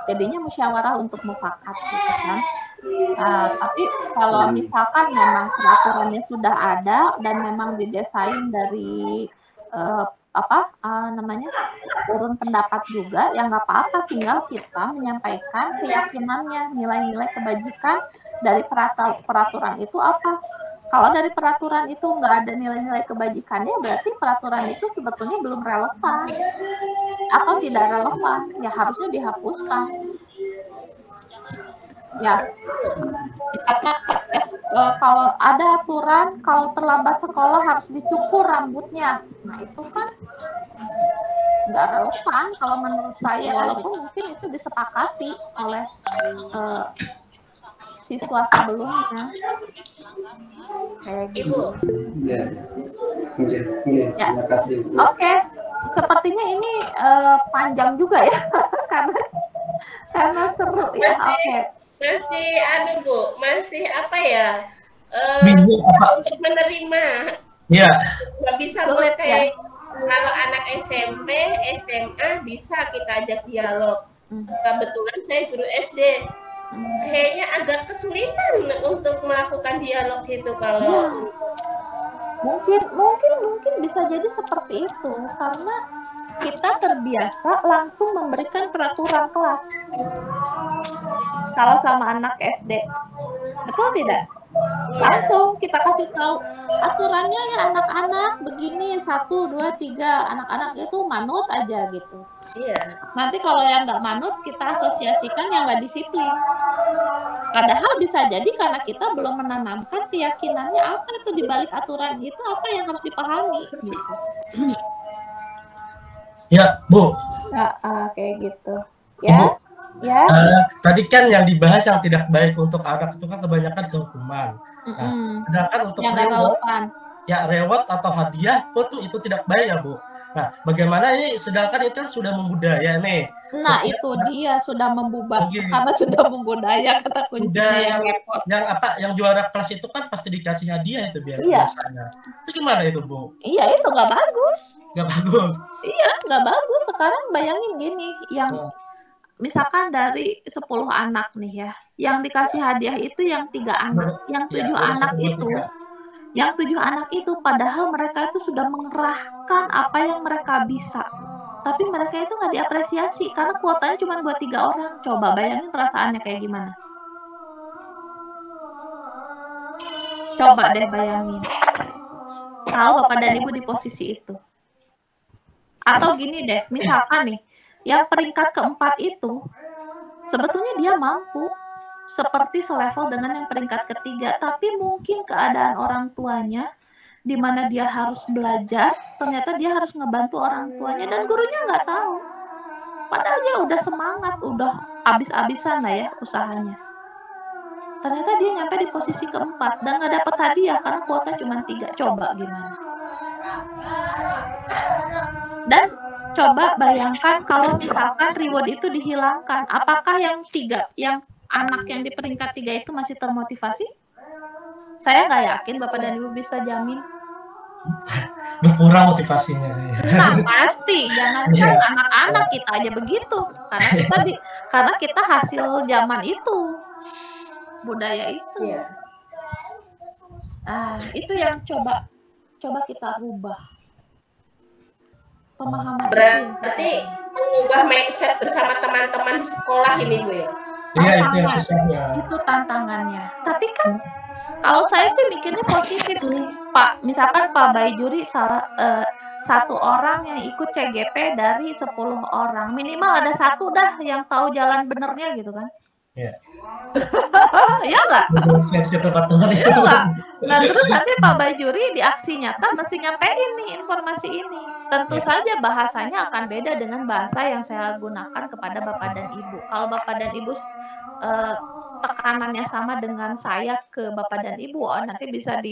jadinya musyawarah untuk mufakat gitu kan. Tapi kalau misalkan memang peraturannya sudah ada dan memang didesain dari urun pendapat juga, ya nggak apa-apa, tinggal kita menyampaikan keyakinannya, nilai-nilai kebajikan dari peraturan itu apa. Kalau dari peraturan itu nggak ada nilai-nilai kebajikannya, berarti peraturan itu sebetulnya belum relevan atau tidak relevan, ya harusnya dihapuskan. Ya, kalau ada aturan kalau terlambat sekolah harus dicukur rambutnya, nah itu kan nggak relevan kalau menurut saya, walaupun mungkin itu disepakati oleh siswa sebelumnya. Kayak gitu. Terima kasih. Oke. Sepertinya ini panjang juga ya, karena seru ya. Masih Bu, masih apa ya? Untuk menerima. Iya. Nggak bisa buat kayak kalau anak SMP, SMA bisa kita ajak dialog. Kebetulan saya guru SD. Kayaknya agak kesulitan untuk melakukan dialog itu kalau mungkin bisa jadi seperti itu, karena kita terbiasa langsung memberikan peraturan kelas kalau sama anak SD. Betul tidak? Langsung kita kasih tahu aturannya ya anak-anak begini, 1, 2, 3, anak-anak itu manut aja gitu. Iya. Nanti kalau yang nggak manut kita asosiasikan yang nggak disiplin. Padahal bisa jadi karena kita belum menanamkan keyakinannya apa itu di balik aturan itu, apa yang harus dipahami. Gitu. Ya, Bu. Nah, kayak gitu. Ya. Ibu, ya. Tadi kan yang dibahas yang tidak baik untuk anak itu kan kebanyakan kehukuman. Nah, sedangkan untuk reward atau hadiah pun itu tidak baik ya, Bu. Nah, bagaimana ini sedangkan itu kan sudah membudaya nih. Nah, itu dia sudah membubah karena sudah membudaya kata kuncinya yang juara kelas itu kan pasti dikasih hadiah itu biasanya. Itu gimana itu, Bu? Iya, itu nggak bagus. Nggak bagus. Iya, nggak bagus. Sekarang bayangin gini, yang misalkan dari 10 anak nih ya, yang dikasih hadiah itu yang 3 anak, yang 7 anak itu. Yang 7 anak itu padahal mereka itu sudah mengerahkan apa yang mereka bisa. Tapi mereka itu nggak diapresiasi karena kuotanya cuma buat 3 orang. Coba bayangin perasaannya kayak gimana. Coba deh bayangin. Kalau Bapak dan Ibu di posisi itu. Atau gini deh, misalkan nih, yang peringkat keempat itu, sebetulnya dia mampu. Seperti selevel dengan yang peringkat ketiga, tapi mungkin keadaan orang tuanya di mana dia harus belajar, ternyata dia harus ngebantu orang tuanya dan gurunya nggak tahu. Padahal dia udah semangat, udah abis-abisan lah ya usahanya. Ternyata dia nyampe di posisi keempat dan nggak dapat hadiah karena kuota cuma 3. Coba gimana? Dan coba bayangkan kalau misalkan reward itu dihilangkan, apakah yang 3, yang anak yang di peringkat 3 itu masih termotivasi? Saya nggak yakin Bapak dan Ibu bisa jamin. Berkurang motivasinya. Nah, pasti. Jangankan anak-anak kita aja begitu. Karena kita hasil zaman itu. Budaya itu. Itu yang coba kita rubah. Pemahaman berarti mengubah mindset bersama teman-teman di sekolah ini, Bu ya. Iya, itu yang susahnya. Itu tantangannya. Tapi kan kalau saya sih mikirnya positif nih, Pak. Misalkan Pak Baijuri satu orang yang ikut CGP dari 10 orang, minimal ada 1 dah yang tahu jalan benernya gitu kan? Iya. Ya nggak? Iya nggak? Nah terus nanti Pak Baijuri di aksi nyata mesti nyampein nih informasi ini. Tentu saja bahasanya akan beda dengan bahasa yang saya gunakan kepada Bapak dan Ibu. Kalau Bapak dan Ibu tekanannya sama dengan saya ke Bapak dan Ibu, nanti bisa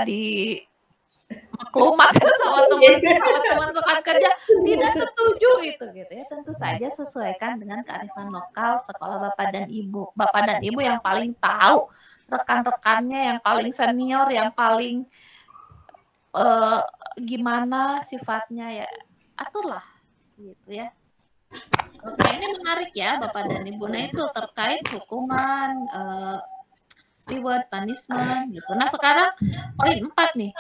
di maklumat sama teman-teman rekan kerja tidak setuju gitu ya. Tentu saja sesuaikan dengan kearifan lokal sekolah Bapak dan Ibu. Bapak dan Ibu yang paling tahu rekan-rekannya, yang paling senior, yang paling gimana sifatnya ya, aturlah gitu ya. Oke, ini menarik ya Bapak dan Ibu. Nah itu terkait hukuman, reward, punishment gitu. Nah sekarang poin 4 nih.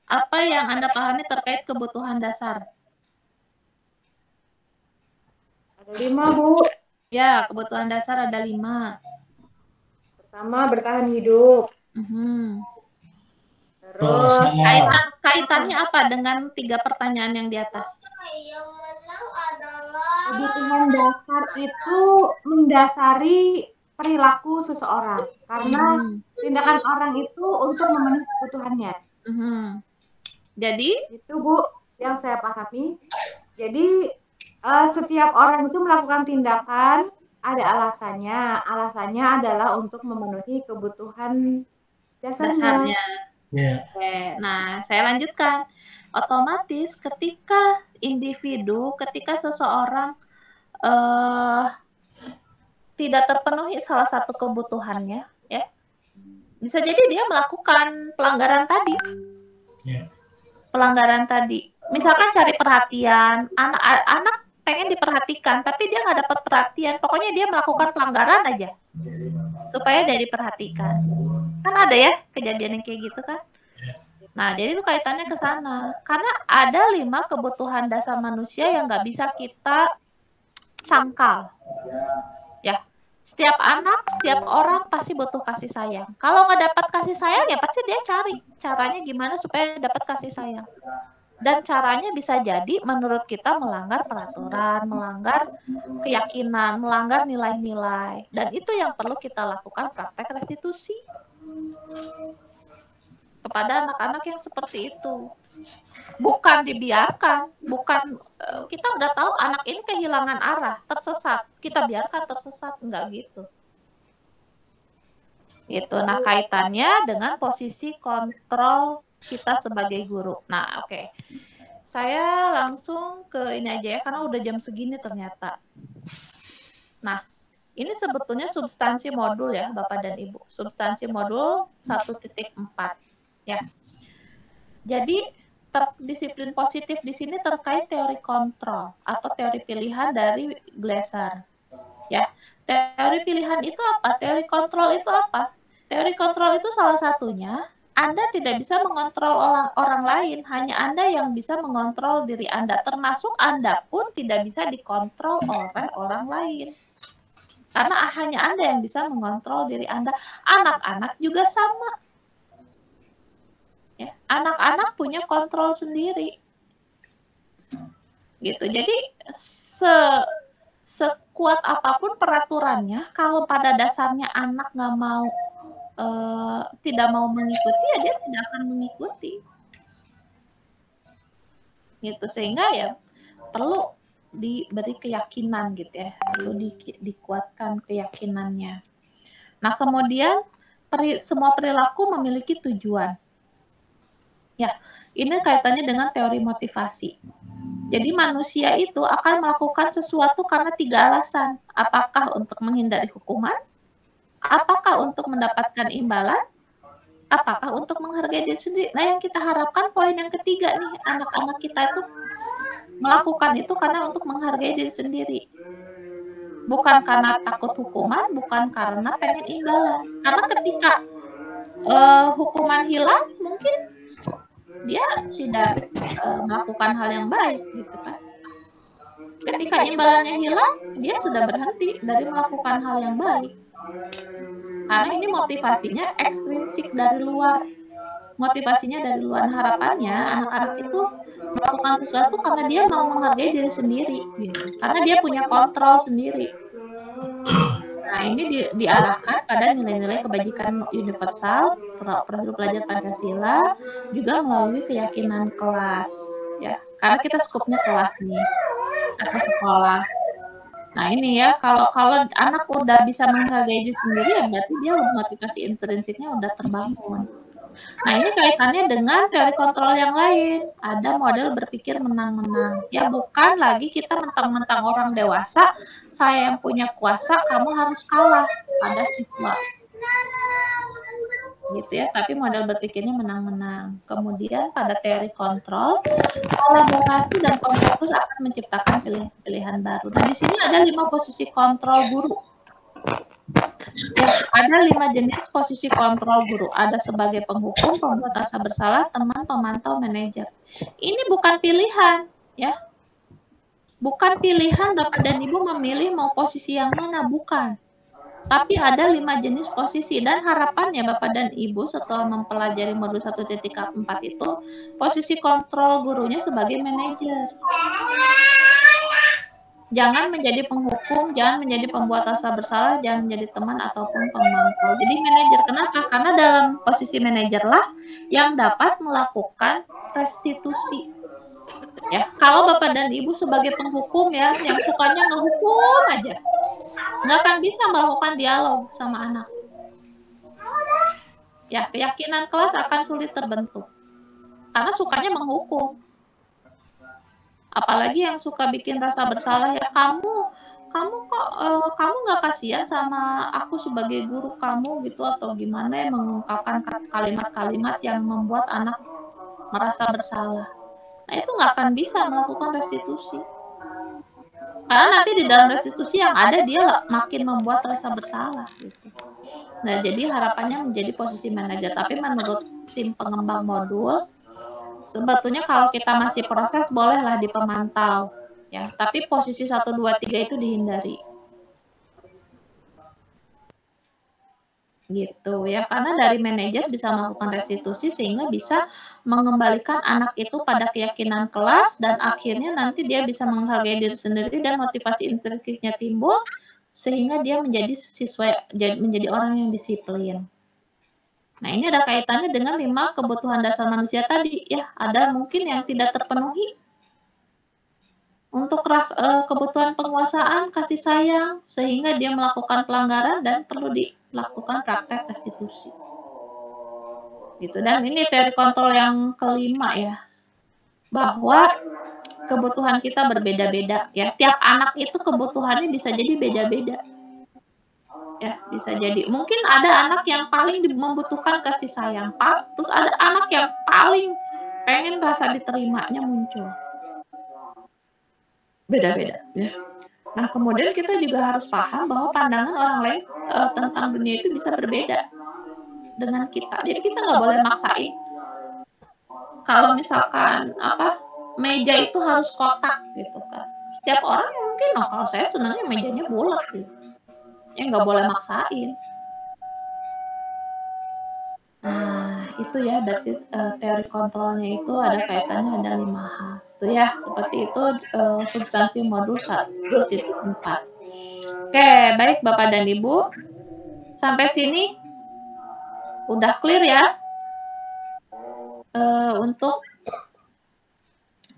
Apa yang Anda pahami terkait kebutuhan dasar? Ada 5, Bu. Ya, kebutuhan dasar ada 5. Pertama, bertahan hidup. Terus kaitannya apa dengan 3 pertanyaan yang di atas? Kebutuhan dasar itu mendasari perilaku seseorang karena tindakan orang itu untuk memenuhi kebutuhannya. Jadi itu Bu yang saya pahami. Jadi setiap orang itu melakukan tindakan ada alasannya. Alasannya adalah untuk memenuhi kebutuhan dasarnya. Oke, nah saya lanjutkan. Otomatis ketika ketika seseorang tidak terpenuhi salah satu kebutuhannya, ya, bisa jadi dia melakukan pelanggaran tadi. Pelanggaran tadi, misalkan cari perhatian, anak pengen diperhatikan, tapi dia nggak dapat perhatian. Pokoknya dia melakukan pelanggaran aja supaya dia diperhatikan. Kan ada ya kejadian yang kayak gitu kan? Nah, jadi itu kaitannya ke sana. Karena ada 5 kebutuhan dasar manusia yang nggak bisa kita sangkal. Ya, setiap anak, setiap orang pasti butuh kasih sayang. Kalau nggak dapat kasih sayang, ya pasti dia cari caranya gimana supaya dapat kasih sayang. Dan caranya bisa jadi menurut kita melanggar peraturan, melanggar keyakinan, melanggar nilai-nilai. Dan itu yang perlu kita lakukan praktek restitusi kepada anak-anak yang seperti itu. Bukan dibiarkan, bukan kita udah tahu anak ini kehilangan arah, tersesat, kita biarkan tersesat, enggak gitu. Gitu. Nah, kaitannya dengan posisi kontrol kita sebagai guru. Nah, oke. Saya langsung ke ini aja ya, karena udah jam segini ternyata. Nah, ini sebetulnya substansi modul ya, Bapak dan Ibu. Substansi modul 1.4. Ya. Jadi, disiplin positif di sini terkait teori kontrol atau teori pilihan dari Glasser. Ya. Teori pilihan itu apa? Teori kontrol itu apa? Teori kontrol itu salah satunya Anda tidak bisa mengontrol orang lain, hanya Anda yang bisa mengontrol diri Anda, termasuk Anda pun tidak bisa dikontrol oleh orang lain. Karena hanya Anda yang bisa mengontrol diri Anda. Anak-anak juga sama. Ya, anak-anak punya kontrol sendiri. Gitu. Jadi sekuat apapun peraturannya, kalau pada dasarnya anak nggak mau tidak mau mengikuti, ya dia tidak akan mengikuti. Gitu, sehingga ya perlu diberi keyakinan gitu ya, perlu dikuatkan keyakinannya. Nah, kemudian semua perilaku memiliki tujuan. Ya, ini kaitannya dengan teori motivasi. Jadi manusia itu akan melakukan sesuatu karena 3 alasan. Apakah untuk menghindari hukuman? Apakah untuk mendapatkan imbalan? Apakah untuk menghargai diri sendiri? Nah, yang kita harapkan poin yang ketiga nih, anak-anak kita itu melakukan itu karena untuk menghargai diri sendiri. Bukan karena takut hukuman, bukan karena pengen imbalan. Karena ketika hukuman hilang, mungkin dia tidak melakukan hal yang baik gitu kan. Ketika imbalannya hilang, dia sudah berhenti dari melakukan hal yang baik. Karena ini motivasinya ekstrinsik dari luar. Motivasinya dari luar. Harapannya anak-anak itu melakukan sesuatu karena dia mau menghargai diri sendiri. Gitu. Karena dia punya kontrol sendiri. Nah, ini diarahkan pada nilai-nilai kebajikan universal, perlu belajar Pancasila, juga melalui keyakinan kelas. Ya, karena kita skupnya kelas nih, atau sekolah. Nah, ini ya, kalau anak udah bisa menghargai diri sendiri, ya berarti dia motivasi intrinsiknya udah terbangun. Nah, ini kaitannya dengan teori kontrol yang lain. Ada model berpikir menang-menang. Ya, bukan lagi kita mentang-mentang orang dewasa, saya yang punya kuasa, kamu harus kalah pada siswa. Gitu ya, tapi model berpikirnya menang-menang. Kemudian pada teori kontrol, kolaborasi dan konsensus akan menciptakan pilihan baru. Nah, di sini ada 5 posisi kontrol guru. Ya, ada 5 jenis posisi kontrol guru. Ada sebagai penghukum, pembuat rasa bersalah, teman, pemantau, manajer. Ini bukan pilihan, ya. Bukan pilihan Bapak dan Ibu memilih mau posisi yang mana, bukan. Tapi ada 5 jenis posisi, dan harapannya Bapak dan Ibu setelah mempelajari modul 1.4 itu, posisi kontrol gurunya sebagai manajer. Jangan menjadi penghukum, jangan menjadi pembuat rasa bersalah, jangan menjadi teman ataupun pemantau. Jadi manajer, kenapa? Karena dalam posisi manajerlah yang dapat melakukan restitusi. Ya, kalau Bapak dan Ibu sebagai penghukum ya, yang sukanya ngehukum aja, nggak akan bisa melakukan dialog sama anak. Ya, keyakinan kelas akan sulit terbentuk karena sukanya menghukum. Apalagi yang suka bikin rasa bersalah, ya kamu kok kamu nggak kasihan sama aku sebagai guru kamu gitu, atau gimana ya, mengungkapkan kalimat-kalimat yang membuat anak merasa bersalah. Nah, itu nggak akan bisa melakukan restitusi. Karena nanti di dalam restitusi yang ada dia makin membuat rasa bersalah gitu. Nah, jadi harapannya menjadi posisi manajer. Tapi menurut tim pengembang modul, sebetulnya kalau kita masih proses bolehlah di pemantau. Ya, tapi posisi 1, 2, 3 itu dihindari. gitu ya, karena dari manajer bisa melakukan restitusi sehingga bisa mengembalikan anak itu pada keyakinan kelas dan akhirnya nanti dia bisa menghargai diri sendiri dan motivasi intrinsiknya timbul sehingga dia menjadi menjadi orang yang disiplin. Nah, ini ada kaitannya dengan 5 kebutuhan dasar manusia tadi ya, ada mungkin yang tidak terpenuhi. Untuk kebutuhan penguasaan, kasih sayang, sehingga dia melakukan pelanggaran dan perlu dilakukan praktek restitusi. Gitu. Dan ini teori kontrol yang kelima ya, bahwa kebutuhan kita berbeda-beda ya. Tiap anak itu kebutuhannya bisa jadi beda-beda. Ya, bisa jadi. Mungkin ada anak yang paling membutuhkan kasih sayang, terus ada anak yang paling pengen rasa diterimanya muncul. Beda-beda ya. Nah, kemudian kita juga harus paham bahwa pandangan orang lain tentang dunia itu bisa berbeda dengan kita. Jadi kita nggak boleh maksain. Kalau misalkan meja itu harus kotak gitu kan. Setiap orang mungkin, kalau saya senangnya mejanya bulat gitu. Ya nggak boleh maksain. Nah, itu ya berarti teori kontrolnya itu ada kaitannya ada 5 hal. Itu ya, seperti itu substansi modul 1.4. Oke, baik Bapak dan Ibu. Sampai sini udah clear ya? Untuk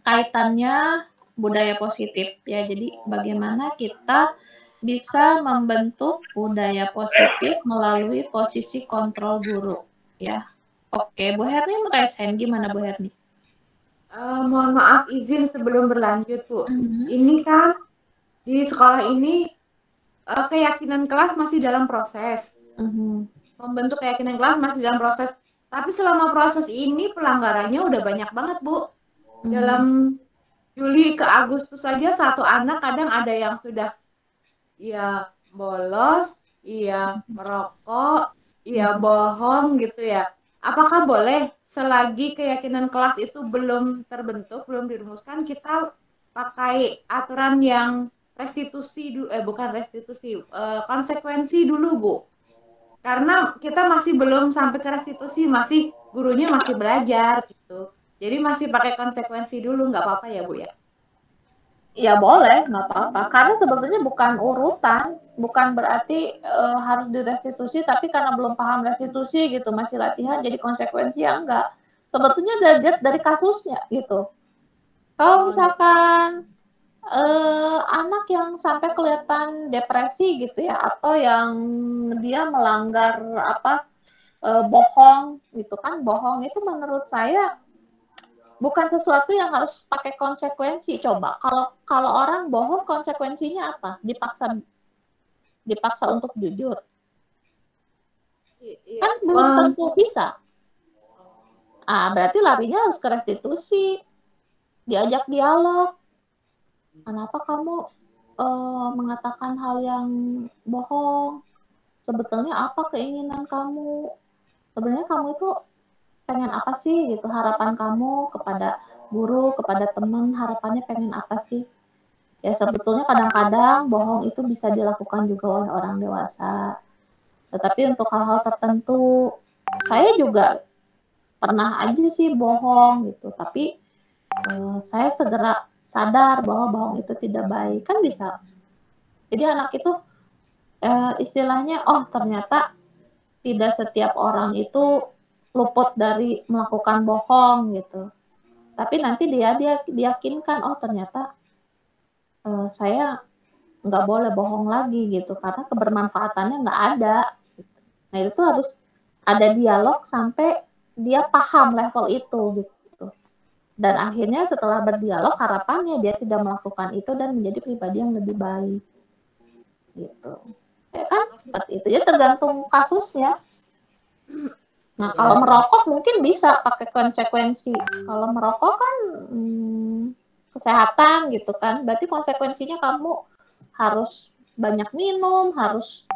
kaitannya budaya positif ya. Jadi bagaimana kita bisa membentuk budaya positif melalui posisi kontrol guru ya. Oke, Bu Herni raise hand, gimana Bu Herni? Mohon maaf izin sebelum berlanjut Bu. Ini kan di sekolah ini keyakinan kelas masih dalam proses. Membentuk keyakinan kelas masih dalam proses. Tapi selama proses ini pelanggarannya udah banyak banget Bu. Dalam Juli ke Agustus saja satu anak kadang ada yang sudah ya bolos, iya merokok, iya bohong gitu ya. Apakah boleh selagi keyakinan kelas itu belum terbentuk, belum dirumuskan, kita pakai aturan yang restitusi bukan restitusi, konsekuensi dulu Bu? Karena kita masih belum sampai ke restitusi, masih gurunya masih belajar gitu. Jadi masih pakai konsekuensi dulu, nggak apa-apa ya Bu ya? Ya boleh, nggak apa-apa. Karena sebetulnya bukan urutan, bukan berarti harus direstitusi, tapi karena belum paham restitusi gitu, masih latihan, jadi konsekuensi ya enggak. Sebetulnya dilihat dari kasusnya gitu. Kalau misalkan anak yang sampai kelihatan depresi gitu ya, atau yang dia melanggar bohong gitu kan, bohong itu menurut saya bukan sesuatu yang harus pakai konsekuensi. Coba kalau orang bohong konsekuensinya apa? Dipaksa untuk jujur. Kan belum tentu bisa. Berarti larinya harus ke restitusi. Diajak dialog. Kenapa kamu mengatakan hal yang bohong? Sebetulnya apa keinginan kamu? Sebenarnya kamu itu pengen apa sih gitu, harapan kamu kepada guru, kepada teman, harapannya pengen apa sih? Ya sebetulnya kadang-kadang bohong itu bisa dilakukan juga oleh orang dewasa. Tetapi untuk hal-hal tertentu, saya juga pernah aja sih bohong gitu, tapi saya segera sadar bahwa bohong itu tidak baik, kan bisa. Jadi anak itu istilahnya, oh ternyata tidak setiap orang itu luput dari melakukan bohong gitu. Tapi nanti dia diyakinkan, oh ternyata saya nggak boleh bohong lagi gitu, karena kebermanfaatannya nggak ada. Gitu. Nah itu harus ada dialog sampai dia paham level itu gitu. Dan akhirnya setelah berdialog harapannya dia tidak melakukan itu dan menjadi pribadi yang lebih baik. Gitu. Ya kan seperti itu. Ya tergantung kasusnya. Nah, kalau merokok mungkin bisa pakai konsekuensi. Kalau merokok kan kesehatan gitu kan. Berarti konsekuensinya kamu harus banyak minum, harus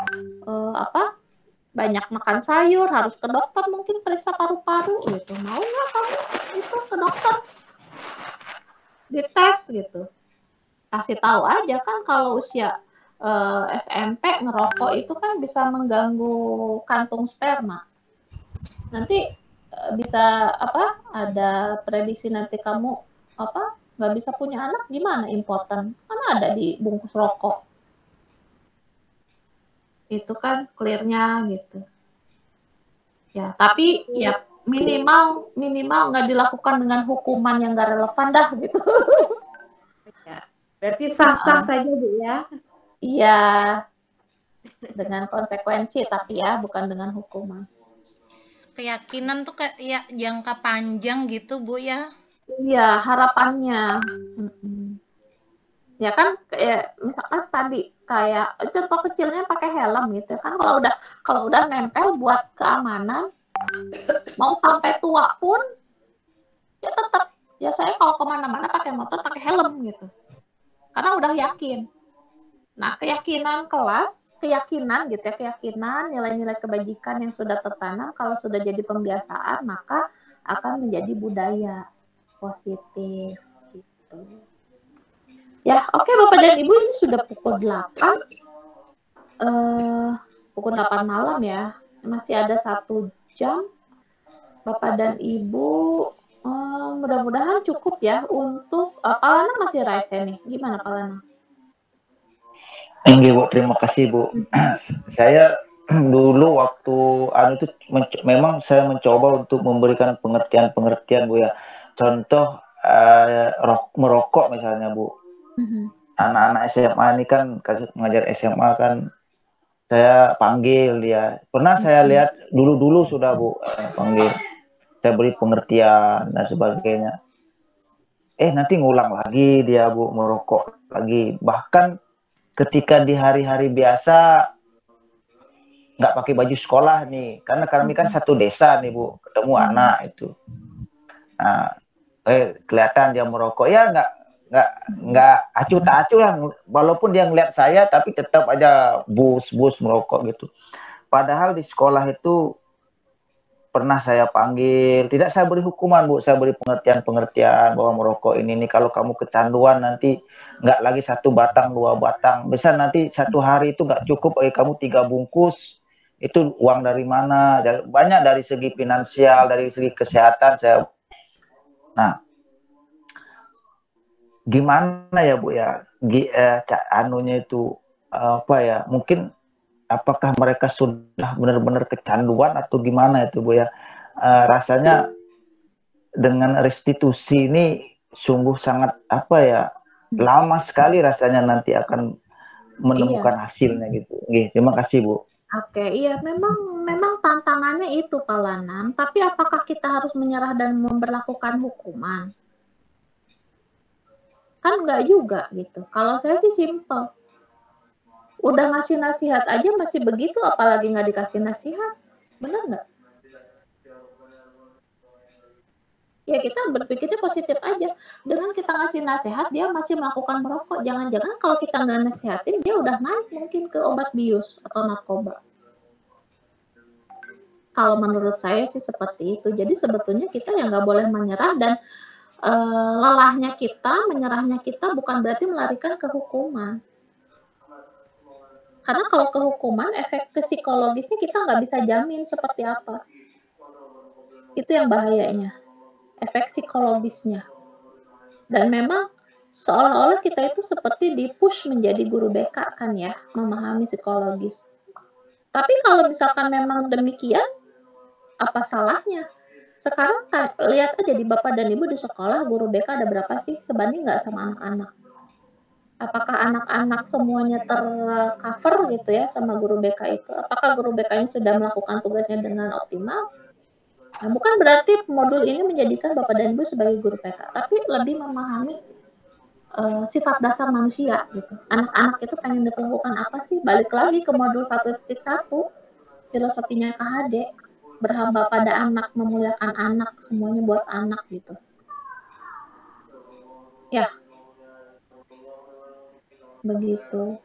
banyak makan sayur, harus ke dokter, mungkin periksa paru-paru gitu. Mau nggak kamu itu ke dokter? Dites gitu. Kasih tahu aja kan kalau usia SMP ngerokok itu kan bisa mengganggu kantung sperma. Nanti bisa apa? Ada prediksi nanti kamu apa? Nggak bisa punya anak gimana, impoten? Kan ada di bungkus rokok. Itu kan clear-nya gitu. Ya, tapi ya minimal nggak dilakukan dengan hukuman yang nggak relevan dah gitu. Ya, berarti sah-sah saja Bu ya. Iya, dengan konsekuensi tapi ya bukan dengan hukuman. Keyakinan tuh kayak ya jangka panjang gitu Bu ya. Iya, harapannya. Ya kan kayak misalkan tadi kayak contoh kecilnya pakai helm gitu kan, kalau udah nempel buat keamanan mau sampai tua pun ya tetap ya saya kalau kemana-mana pakai motor pakai helm gitu karena udah yakin. Nah keyakinan nilai-nilai kebajikan yang sudah tertanam kalau sudah jadi pembiasaan maka akan menjadi budaya positif gitu. Ya, oke Bapak dan Ibu, ini sudah pukul 8. Pukul 8 malam ya. Masih ada 1 jam. Bapak dan Ibu, mudah-mudahan cukup ya untuk Pak Lana masih rese nih. Gimana Pak Lana? Enggak Bu, terima kasih Bu. Saya dulu waktu itu memang saya mencoba untuk memberikan pengertian Bu ya. Contoh merokok misalnya Bu. Anak-anak SMA ini kan mengajar SMA kan saya panggil dia. Pernah saya lihat dulu sudah Bu panggil. Saya beri pengertian dan sebagainya. Nanti ngulang lagi dia Bu merokok lagi. Bahkan ketika di hari-hari biasa nggak pakai baju sekolah nih, karena kami kan satu desa nih Bu, ketemu anak itu. Nah, kelihatan dia merokok ya nggak acuh tak acuh lah, walaupun dia ngeliat saya tapi tetap aja bus merokok gitu. Padahal di sekolah itu pernah saya panggil, tidak saya beri hukuman Bu, saya beri pengertian bahwa merokok ini kalau kamu kecanduan nanti nggak lagi 1 batang 2 batang, bisa nanti 1 hari itu nggak cukup kamu 3 bungkus, itu uang dari mana? Banyak dari segi finansial, dari segi kesehatan saya. Nah, gimana ya Bu ya, anunya itu apa ya, mungkin apakah mereka sudah benar-benar kecanduan atau gimana itu Bu ya. Rasanya dengan restitusi ini sungguh sangat apa ya, lama sekali rasanya nanti akan menemukan hasilnya gitu. Terima kasih Bu. Oke, iya memang tantangannya itu Pak Lanan, tapi apakah kita harus menyerah dan memberlakukan hukuman? Kan enggak juga gitu. Kalau saya sih simple. Udah ngasih nasihat aja masih begitu, apalagi nggak dikasih nasihat. Benar nggak? Ya kita berpikirnya positif aja. Dengan kita ngasih nasihat, dia masih melakukan merokok. Jangan-jangan kalau kita nggak nasihatin, dia udah naik mungkin ke obat bius atau narkoba. Kalau menurut saya sih seperti itu. Jadi sebetulnya kita yang nggak boleh menyerah dan lelahnya kita, menyerahnya kita bukan berarti melarikan ke hukuman. Karena kalau ke hukuman, efek psikologisnya kita nggak bisa jamin seperti apa. Itu yang bahayanya, efek psikologisnya. Dan memang seolah-olah kita itu seperti di-push menjadi guru BK kan ya, memahami psikologis. Tapi kalau misalkan memang demikian, apa salahnya? Sekarang lihat aja di Bapak dan Ibu di sekolah, guru BK ada berapa sih? Sebanding nggak sama anak-anak? Apakah anak-anak semuanya tercover gitu ya sama guru BK itu? Apakah guru BK-nya sudah melakukan tugasnya dengan optimal? Nah, bukan berarti modul ini menjadikan Bapak dan Ibu sebagai guru BK, tapi lebih memahami sifat dasar manusia gitu. Anak-anak itu pengen diperlakukan apa sih? Balik lagi ke modul 1.1, filosofinya KHD. Berhamba pada anak, memuliakan anak, semuanya buat anak gitu. Ya, begitu.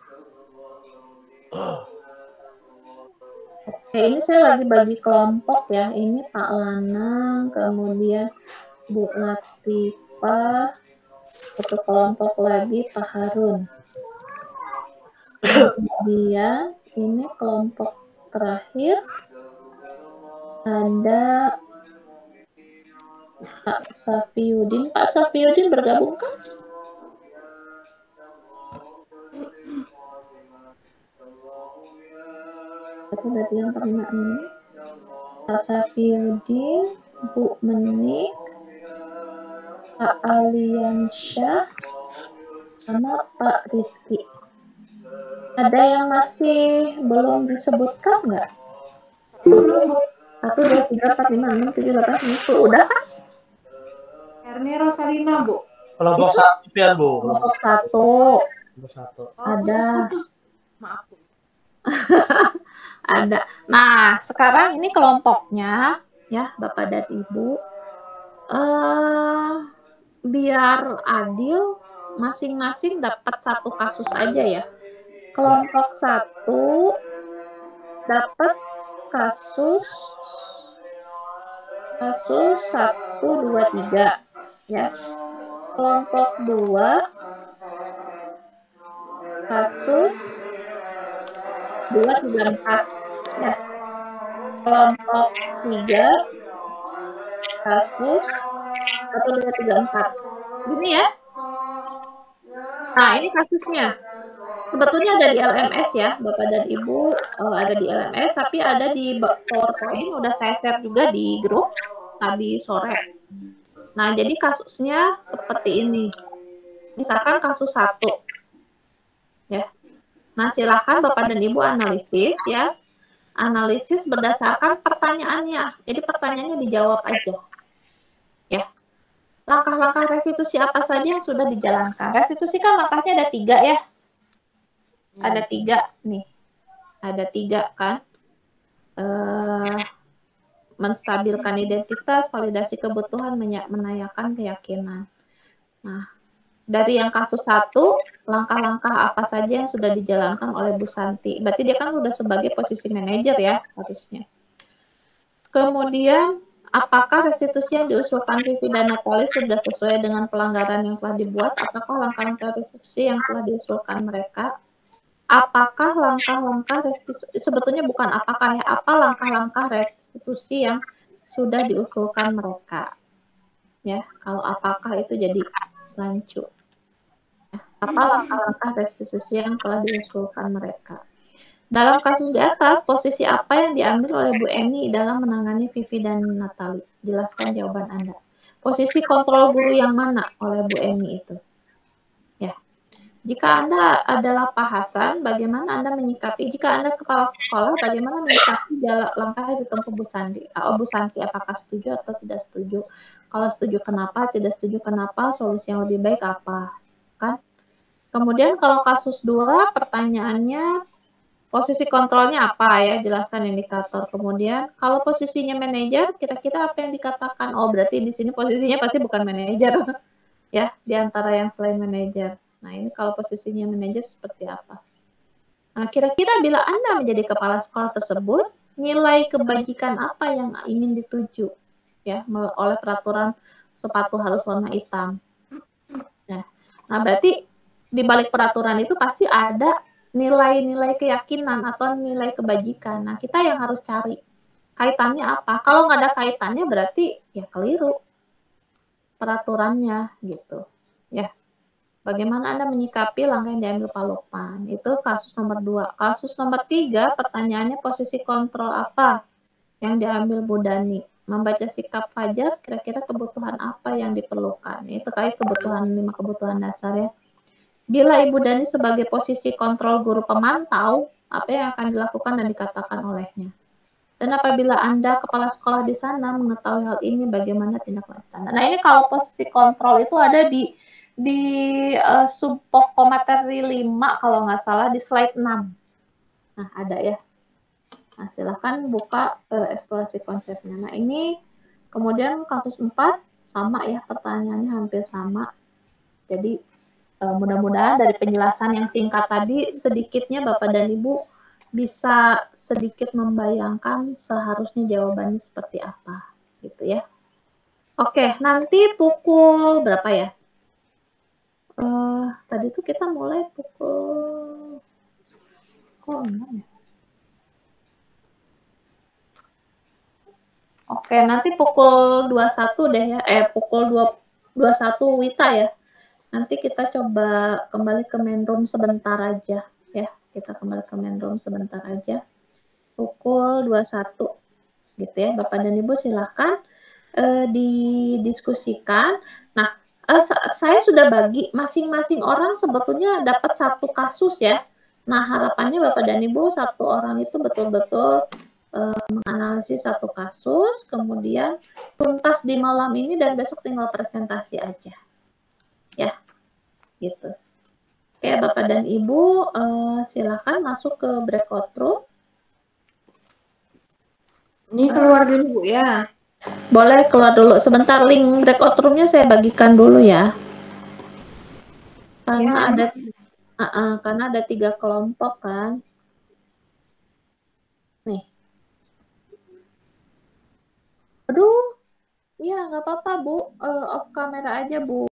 Oke, ini saya lagi bagi kelompok ya. Ini Pak Lanang, kemudian Bu Latifah, satu kelompok lagi Pak Harun. Kemudian ini kelompok terakhir ada Pak Safiuddin. Pak Safiuddin bergabung kan? Aku berarti yang pernah ini. Pak Safiuddin, Bu Menik, Pak Aliansyah, sama Pak Rizky. Ada yang masih belum disebutkan nggak? Belum. 1, 2, 3, 4, 5, 6, 7, 8, 9, 10. Udah kan? Erni Rosalina, Bu. Kelompok 1 ya, Bu. Kelompok 1. Kelompok 1. Ada. Putus. Maaf, Bu. Ada. Nah, sekarang ini kelompoknya ya, Bapak dan Ibu. Biar adil, masing-masing dapat 1 kasus aja ya. Kelompok 1 dapat kasus 1, 2, 3 ya. Kelompok 2 kasus 2, 3, 4 ya. Kelompok 3 kasus 1, 2, 3, 4. Gini ya. Nah, ini kasusnya. Sebetulnya ada di LMS ya, Bapak dan Ibu, ada di LMS, tapi ada di PowerPoint, udah saya share juga di grup tadi sore. Nah, jadi kasusnya seperti ini. Misalkan kasus 1. Ya. Nah, silakan Bapak dan Ibu analisis ya. Analisis berdasarkan pertanyaannya. Jadi pertanyaannya dijawab aja. Ya. Langkah-langkah restitusi apa saja yang sudah dijalankan? Restitusi kan langkahnya ada 3 ya. Ada 3 nih. Ada 3 kan. Menstabilkan identitas, validasi kebutuhan, menanyakan keyakinan. Nah, dari yang kasus 1, langkah-langkah apa saja yang sudah dijalankan oleh Bu Santi. Berarti dia kan sudah sebagai posisi manajer ya harusnya. Kemudian, apakah restitusi yang diusulkan Vivi dan Natali sudah sesuai dengan pelanggaran yang telah dibuat? Apakah langkah-langkah restitusi yang telah diusulkan mereka? Apakah langkah-langkah restitusi, sebetulnya bukan apakah ya, apa langkah-langkah restitusi yang sudah diusulkan mereka? Ya, kalau apakah itu jadi rancu. Apa langkah-langkah restitusi yang telah diusulkan mereka? Dalam kasus di atas, posisi apa yang diambil oleh Bu Eni dalam menangani Vivi dan Natali? Jelaskan jawaban Anda. Posisi kontrol guru yang mana oleh Bu Eni itu? Ya. Jika Anda adalah Pak Hasan, bagaimana Anda menyikapi? Jika Anda kepala sekolah, bagaimana menyikapi langkah yang ditempuh Bu Santi? Bu Santi, apakah setuju atau tidak setuju? Kalau setuju kenapa, tidak setuju kenapa, solusi yang lebih baik apa? Kan? Kemudian kalau kasus 2, pertanyaannya posisi kontrolnya apa ya? Jelaskan indikator. Kemudian kalau posisinya manajer, kira-kira apa yang dikatakan? Oh, berarti di sini posisinya pasti bukan manajer. Ya, di antara yang selain manajer. Nah, ini kalau posisinya manajer seperti apa? Nah, kira-kira bila Anda menjadi kepala sekolah tersebut, nilai kebajikan apa yang ingin dituju? Ya, oleh peraturan sepatu harus warna hitam. Nah, berarti di balik peraturan itu pasti ada nilai-nilai keyakinan atau nilai kebajikan. Nah, kita yang harus cari kaitannya apa. Kalau nggak ada kaitannya berarti ya keliru peraturannya gitu. Ya. Bagaimana Anda menyikapi langkah yang diambil Pak Lukman? Itu kasus nomor 2. Kasus nomor 3, pertanyaannya posisi kontrol apa yang diambil Bu Dani? Membaca sikap Fajar, kira-kira kebutuhan apa yang diperlukan? Itu terkait kebutuhan 5 kebutuhan dasar ya. Bila Ibu Dani sebagai posisi kontrol guru pemantau, apa yang akan dilakukan dan dikatakan olehnya? Dan apabila Anda kepala sekolah di sana mengetahui hal ini, bagaimana tindak lanjut Anda? Nah, ini kalau posisi kontrol itu ada di subpokok materi 5 kalau nggak salah di slide 6. Nah, ada ya. Nah, silahkan buka eksplorasi konsepnya. Nah, ini kemudian kasus 4 sama ya, pertanyaannya hampir sama. Jadi mudah-mudahan dari penjelasan yang singkat tadi sedikitnya Bapak dan Ibu bisa sedikit membayangkan seharusnya jawabannya seperti apa gitu ya. Oke, nanti pukul berapa ya? Tadi tuh kita mulai pukul Kok enggak ya? Oke, nanti pukul 21 deh ya. Pukul 21 Wita ya. Nanti kita coba kembali ke main room sebentar aja ya. Kita kembali ke main room sebentar aja. Pukul 21 gitu ya. Bapak dan Ibu silahkan didiskusikan. Nah, saya sudah bagi masing-masing orang sebetulnya dapat satu kasus ya. Nah, harapannya Bapak dan Ibu satu orang itu betul-betul menganalisis satu kasus, kemudian tuntas di malam ini dan besok tinggal presentasi aja. Ya, gitu. Oke, Bapak dan Ibu silakan masuk ke breakout room. Ini keluar dulu Bu ya. Boleh keluar dulu. Sebentar, link breakout room-nya saya bagikan dulu ya. Karena ya, karena ada 3 kelompok kan. Nih. Aduh, ya nggak apa-apa Bu, off kamera aja Bu.